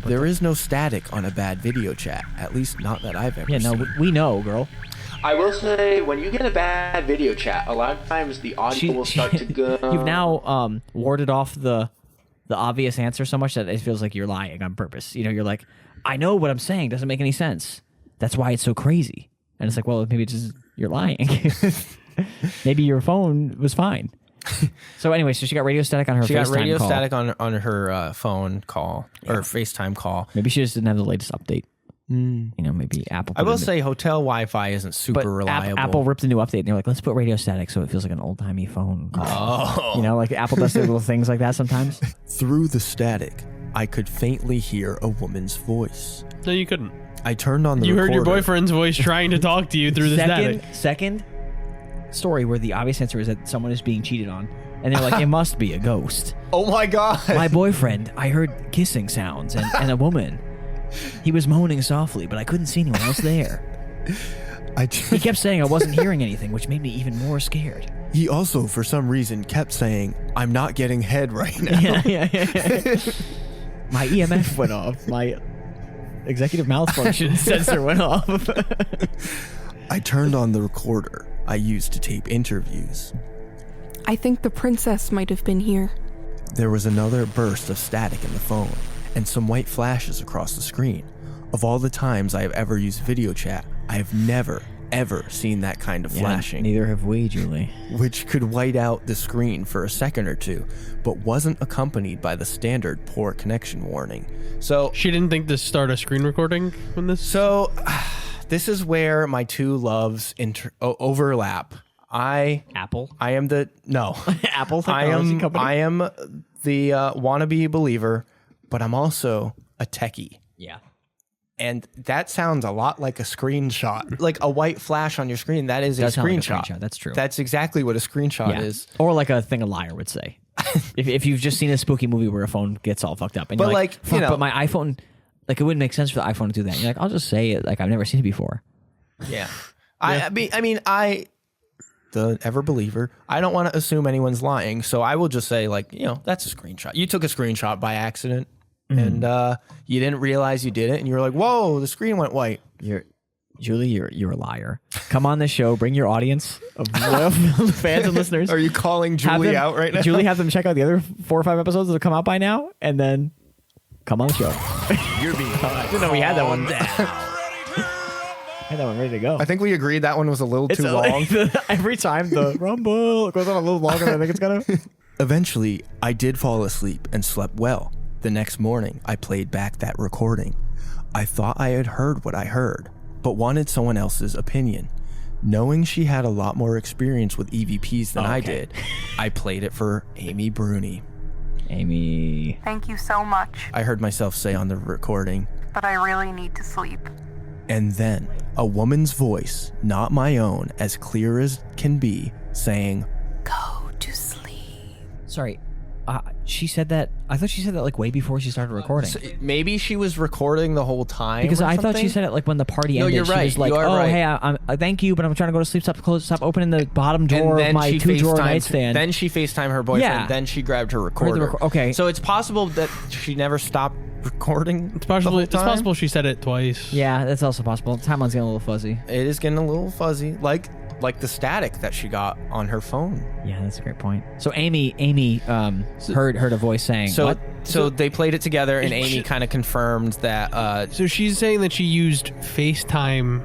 There is no static on a bad video chat, at least not that I've ever Yeah, no, seen. we know, girl. I will say, when you get a bad video chat, a lot of times the audio will start to go. You've now warded off the obvious answer so much that it feels like you're lying on purpose. You know, you're like, I know what I'm saying doesn't make any sense. That's why it's so crazy. And it's like, well, maybe it's just you're lying. Maybe your phone was fine. So anyway, so she got radio static on her She FaceTime got radio call. static on her phone call or FaceTime call. Maybe she just didn't have the latest update. You know, maybe Apple. I put will in the- say hotel Wi-Fi isn't super but reliable. Apple ripped a new update and they're like, let's put radio static so it feels like an old timey phone call. Oh. You know, like Apple does their little things like that sometimes. Through the static, I could faintly hear a woman's voice. No, you couldn't. I turned on the You heard your recorder. boyfriend's voice trying to talk to you through the static. Second story where the obvious answer is that someone is being cheated on, and they're like, it must be a ghost. Oh my god! My boyfriend, I heard kissing sounds and a woman. He was moaning softly, but I couldn't see anyone else there. He kept saying I wasn't hearing anything, which made me even more scared. He also, for some reason, kept saying, "I'm not getting head right now." Yeah. My EMF went off. My executive malfunction sensor went off. I turned on the recorder I used to tape interviews. I think the princess might have been here. There was another burst of static in the phone, and some white flashes across the screen. Of all the times I have ever used video chat, I have never, ever seen that kind of flashing, Neither have we, Julie. which could white out the screen for a second or two, but wasn't accompanied by the standard poor connection warning. So She didn't think to start a screen recording when this. this is where my two loves overlap. Apple. I am the no. Apple I technology am company. I am the wannabe believer, but I'm also a techie. Yeah. And that sounds a lot like a screenshot, like a white flash on your screen. That is a Does sound like a screenshot. screenshot, that's true. That's exactly what a screenshot is. Or like a thing a liar would say. if you've just seen a spooky movie where a phone gets all fucked up, and But you're like, Fuck, you know- but my iPhone, like it wouldn't make sense for the iPhone to do that. You're like, I'll just say it, like I've never seen it before. Yeah. I mean, the ever believer, I don't want to assume anyone's lying, so I will just say, like, you know, that's a screenshot. You took a screenshot by accident, and you didn't realize you did it, and you were like, "Whoa, the screen went white." Julie, you're a liar. Come on this show, bring your audience of loyal fans and listeners. Are you calling Have Julie them- out right now? Julie, have them check out the other 4 or 5 episodes that have come out by now, and then come on the show. You're being I didn't know we had that one. I had that one ready to go. I think we agreed that one was a little too long. Every time the rumble goes on a little longer than I think it's gonna. Eventually, I did fall asleep and slept well. The next morning, I played back that recording. I thought I had heard what I heard, but wanted someone else's opinion. Knowing she had a lot more experience with EVPs than I Okay. did, I played it for Amy Bruni. Amy. Thank you so much, I heard myself say on the recording, but I really need to sleep. and then a woman's voice, not my own, as clear as can be, saying, Go to sleep. Sorry, she said that. I thought she said that like way before she started recording. maybe she was recording the whole time. Because or I thought something? she said it like when the party No, ended. you're She right. was like, You are "Oh, right. hey, I'm thank you, but I'm trying to go to sleep. Stop opening the bottom And drawer of then my she 2-drawer FaceTimed- nightstand." Then she FaceTimed her boyfriend. Yeah. Then she grabbed her recorder. Okay. So it's possible that she never stopped recording. It's possible. the whole It's time. possible she said it twice. Yeah, that's also possible. Timeline's getting a little fuzzy. It is getting a little fuzzy, like the static that she got on her phone. Yeah, that's a great point. So Amy heard a voice saying, So "What?" so they played it together, and Is Amy she- kind of confirmed that. So she's saying that she used FaceTime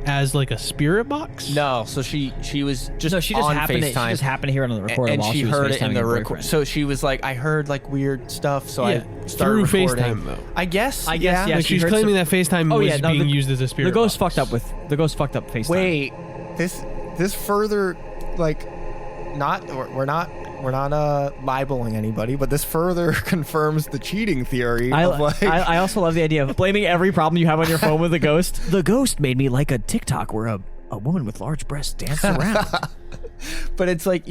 as like a spirit box. No, so she was just No, she just on happened. FaceTime. She just happened to hear it on the recorder and while she was heard it in FaceTiming the her record. boyfriend. So she was like, I heard like weird stuff, so Yeah, I started through recording. FaceTime, though. I guess. yeah. Like she she's heard claiming some- that FaceTime Oh, was yeah, no, being the- used as a spirit. the ghost box. fucked up FaceTime. Wait, this further like we're not libeling anybody, but this further confirms the cheating theory. of like, I also love the idea of blaming every problem you have on your phone with a ghost. The ghost made me like a TikTok where a woman with large breasts danced around. but it's like,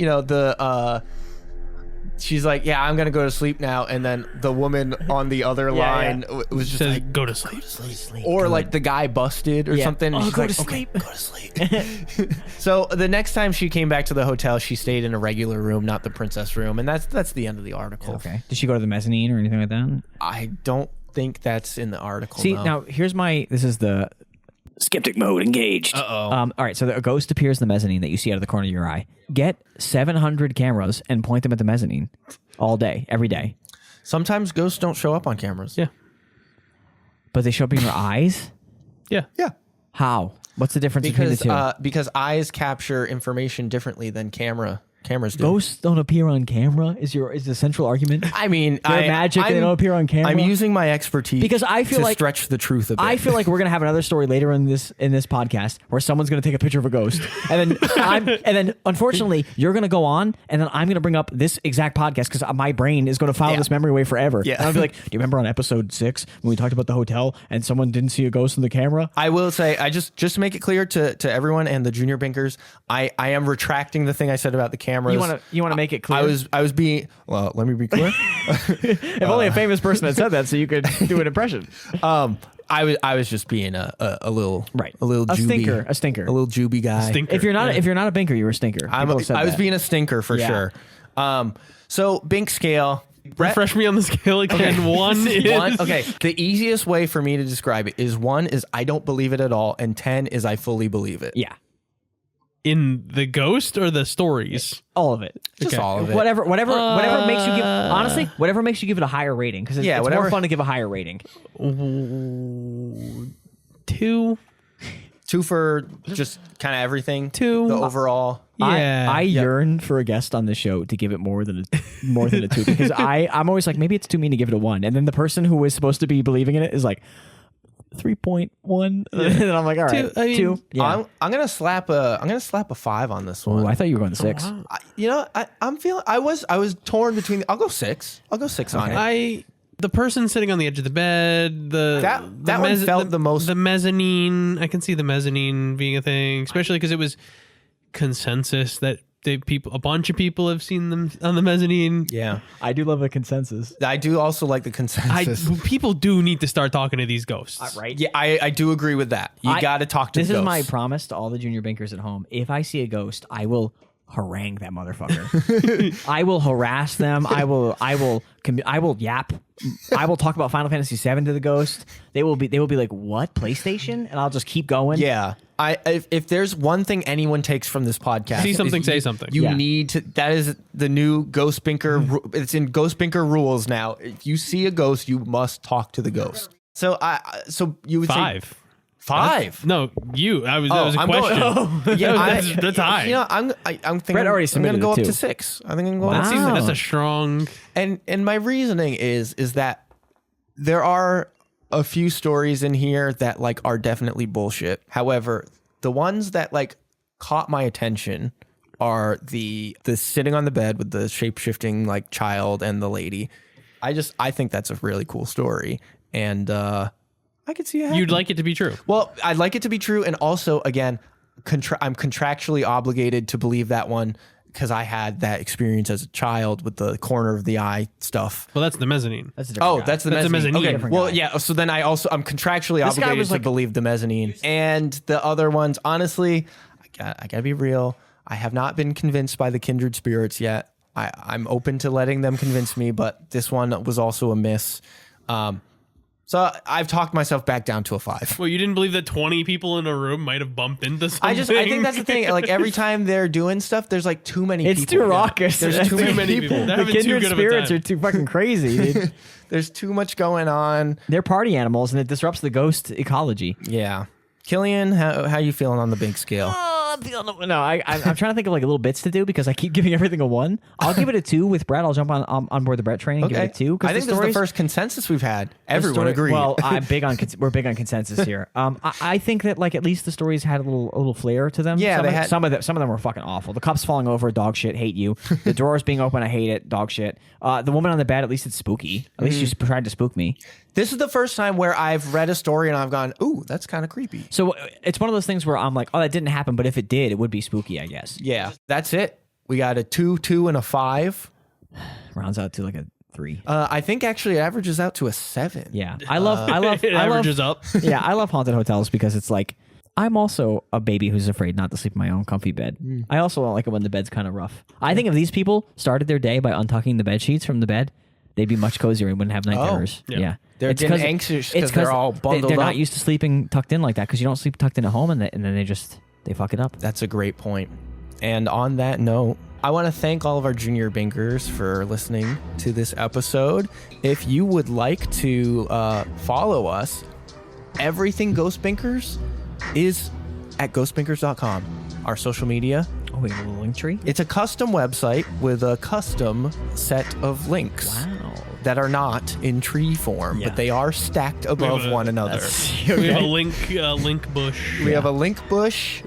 she's like, yeah, I'm gonna go to sleep now, and then the woman on the other line was just Says, like, "Go to sleep." or like the guy busted or Yeah. something. And Oh, she's go like, to sleep. Okay, go to sleep. So the next time she came back to the hotel, she stayed in a regular room, not the princess room, and that's the end of the article. Okay. Did she go to the mezzanine or anything like that? I don't think that's in the article. See, no. now this is the skeptic mode engaged. Uh-oh. All right, so a ghost appears in the mezzanine that you see out of the corner of your eye. Get 700 cameras and point them at the mezzanine all day, every day. Sometimes ghosts don't show up on cameras. Yeah. But they show up in your eyes? Yeah. Yeah. How? What's the difference between the two? Because eyes capture information differently than cameras do. Ghosts don't appear on camera is the central argument? I mean, They're magic, they don't appear on camera? I'm using my expertise Because I feel to like- stretch the truth a bit. I feel like we're gonna have another story later in this podcast where someone's gonna take a picture of a ghost, and then unfortunately you're gonna go on, and then I'm gonna bring up this exact podcast because my brain is gonna file this memory away forever. Yeah. And I'll be like, do you remember on episode 6 when we talked about the hotel and someone didn't see a ghost in the camera? I will say, I just to make it clear to everyone and the junior binkers, I am retracting the thing I said about the cameras. You wanna make it clear? I was being, well, let me be clear. If only a famous person had said that, so you could do an impression. I was just being a little a little A juby, stinker. a little juby guy. Stinker. If you're not a binker, you're a stinker. I People have said was that. being a stinker for Yeah. sure. So Bink scale. Refresh me on the scale again. One is Okay. The easiest way for me to describe it is 1 is I don't believe it at all, and 10 is I fully believe it. Yeah, in the ghost or the stories. all of it. Just Okay. all of it. Whatever makes you give, honestly, whatever makes you give it a higher rating, because it's whatever. more fun to give a higher rating. 2. 2 for just kind of everything. 2. The overall. Yeah. I yearn for a guest on the show to give it more than a 2 because I'm always like, maybe it's too mean to give it a 1, and then the person who was supposed to be believing in it is like 3.1, and then I'm like, all right, 2. I mean, 2. Yeah. I'm gonna slap a 5 on this one. Ooh, I thought you were going to 6. I'm feeling. I was torn between. I'll go 6. I'll go 6 on it. The person sitting on the edge of the bed, That one felt the most- The mezzanine, I can see the mezzanine being a thing, especially because it was consensus that a bunch of people have seen them on the mezzanine. Yeah, I do love a consensus. I do also like the consensus. People do need to start talking to these ghosts. Right? Yeah, I do agree with that. You got to talk to This the is ghosts. my promise to all the junior bankers at home. If I see a ghost, I will harangue that motherfucker. I will harass them. I will yap. I will talk about Final Fantasy VII to the ghost. They will be like, "What, PlayStation?" And I'll just keep going. Yeah. If there's one thing anyone takes from this podcast, See something, is say you- something. You Yeah. need to. That is the new Ghost Binker. It's in Ghost Binker rules now. If you see a ghost, you must talk to the ghost. So so you would say 5. 5. No, you. That was a I'm question. going. Yeah, That's high. You know, I'm thinking. Brett already I'm submitted gonna go it up too. to 6. I think I'm going. Wow. Up to 6. That's a strong. And my reasoning is that there are a few stories in here that like are definitely bullshit. However, the ones that like caught my attention are the sitting on the bed with the shape-shifting like child and the lady. I think that's a really cool story. And I could see it happening. You'd like it to be true. Well, I'd like it to be true, and also, again, I'm contractually obligated to believe that one because I had that experience as a child with the corner of the eye stuff. Well, that's the mezzanine. That's a different guy. That's the That's the mezzanine. mezzanine. Okay, Different well, guy. yeah. So then I'm contractually This guy obligated was to like- believe the mezzanine, and the other ones. Honestly, I gotta be real. I have not been convinced by the kindred spirits yet. I'm open to letting them convince me, but this one was also a miss. So I've talked myself back down to a 5. Well, you didn't believe that 20 people in a room might have bumped into something? I think that's the thing. Like every time they're doing stuff, there's like too many It's people. too raucous. There's too many people. They're The having too kindred good of a spirits time. are too fucking crazy, dude. There's too much going on. They're party animals, and it disrupts the ghost ecology. Yeah. Killian, how you feeling on the big scale? I'm trying to think of like little bits to do because I keep giving everything a 1. I'll give it a 2 with Brett. I'll jump on board the Brett train and give it a 2. I think this is the first consensus we've had. Everyone agreed. Well, we're big on consensus here. I think that like at least the stories had a little flair to them. Yeah, some of them were fucking awful. The cups falling over, dog shit. Hate you. The drawers being open, I hate it. Dog shit. The woman on the bed, at least it's spooky. At least she's tried to spook me. This is the first time where I've read a story and I've gone, ooh, that's kind of creepy. So it's one of those things where I'm like, oh, that didn't happen, but if it did, it would be spooky, I guess. Yeah, that's it. We got a 2, 2, and a 5. Rounds out to like a 3. I think actually it averages out to a 7. Yeah, I love It averages up. Yeah, I love haunted hotels because it's like I'm also a baby who's afraid not to sleep in my own comfy bed. I also don't like it when the bed's kind of rough. I think if these people started their day by untucking the bed sheets from the bed, they'd be much cozier and wouldn't have night terrors. yeah. They're It's getting 'cause- anxious it's because they're all bundled They're up. not used to sleeping tucked in like that because you don't sleep tucked in at home and then they fuck it up. That's a great point. And on that note, I want to thank all of our junior binkers for listening to this episode. If you would like to follow us, everything Ghost Binkers is at ghostbinkers.com. Our social media. Oh, we have a little link tree. It's a custom website with a custom set of links Wow. that are not in tree form, Yeah. but they are stacked above one another. We have a link bush. We have a link bush.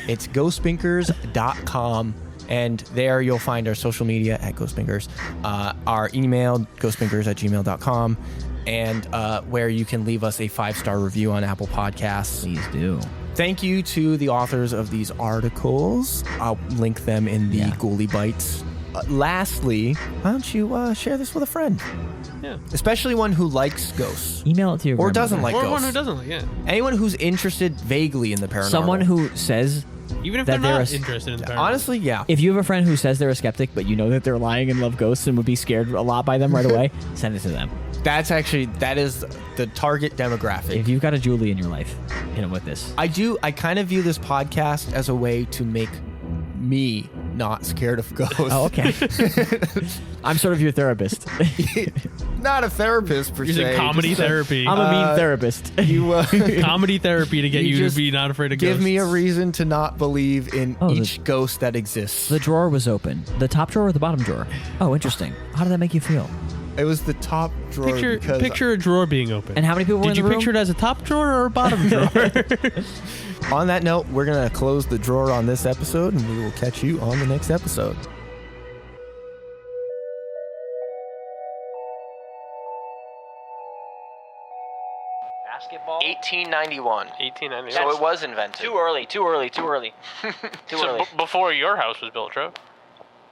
It's ghostbinkers.com. And there you'll find our social media at ghostbinkers, our email, ghostbinkers@gmail.com, and where you can leave us a 5-star review on Apple Podcasts. Please do. Thank you to the authors of these articles. I'll link them in the Ghouly Bites. Lastly, why don't you share this with a friend? Yeah. Especially one who likes ghosts. Email it to your Or grandmother. doesn't like Or ghosts. one who doesn't like, yeah. Anyone who's interested vaguely in the paranormal. Someone who says, Even if That they're they're not a- interested in the paranormal. Honestly, yeah. if you have a friend who says they're a skeptic, but you know that they're lying and love ghosts and would be scared a lot by them right away, send it to them. That is the target demographic. If you've got a Julie in your life, hit them with this. I kind of view this podcast as a way to make me not scared of ghosts. Oh, okay. I'm sort of your therapist. Not a therapist per Using se. comedy just a- therapy. I'm a mean therapist. You Comedy therapy to get You you to just be not afraid of give ghosts. me a reason to not believe in Oh, each ghost that exists. The drawer was open. The top drawer or the bottom drawer? Oh, interesting. How did that make you feel? It was the top drawer because Picture a drawer being open. And how many people were in Did the you room? picture it as a top drawer or a bottom drawer? on that note, we're going to close the drawer on this episode and we will catch you on the next episode. Basketball? 1891. 1891. So it was invented. Too early. Too early. Before your house was built, Trev?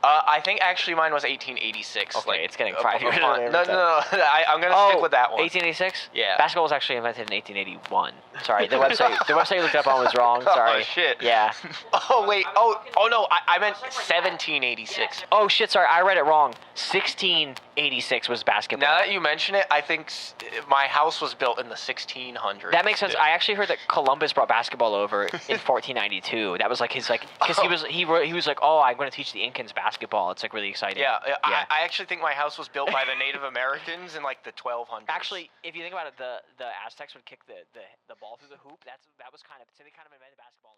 I think actually mine was 1886. Okay, it's getting 5 years No, later. I'm going to stick with that one. 1886? Yeah. Basketball was actually invented in 1881. Sorry, the website you looked up on was wrong. Sorry. Oh, shit. Yeah. Oh, wait. Oh no. I meant 1786. Oh, shit, sorry. I read it wrong. 1686 was basketball. Now that you mention it, I think my house was built in the 1600s. That makes sense. I actually heard that Columbus brought basketball over in 1492. That was like his because he was like, oh, I'm going to teach the Incans basketball. It's like really exciting. Yeah, I actually think my house was built by the Native Americans in like the 1200s. Actually, if you think about it, the Aztecs would kick the ball through the hoop. That was kind of so they kind of invented basketball.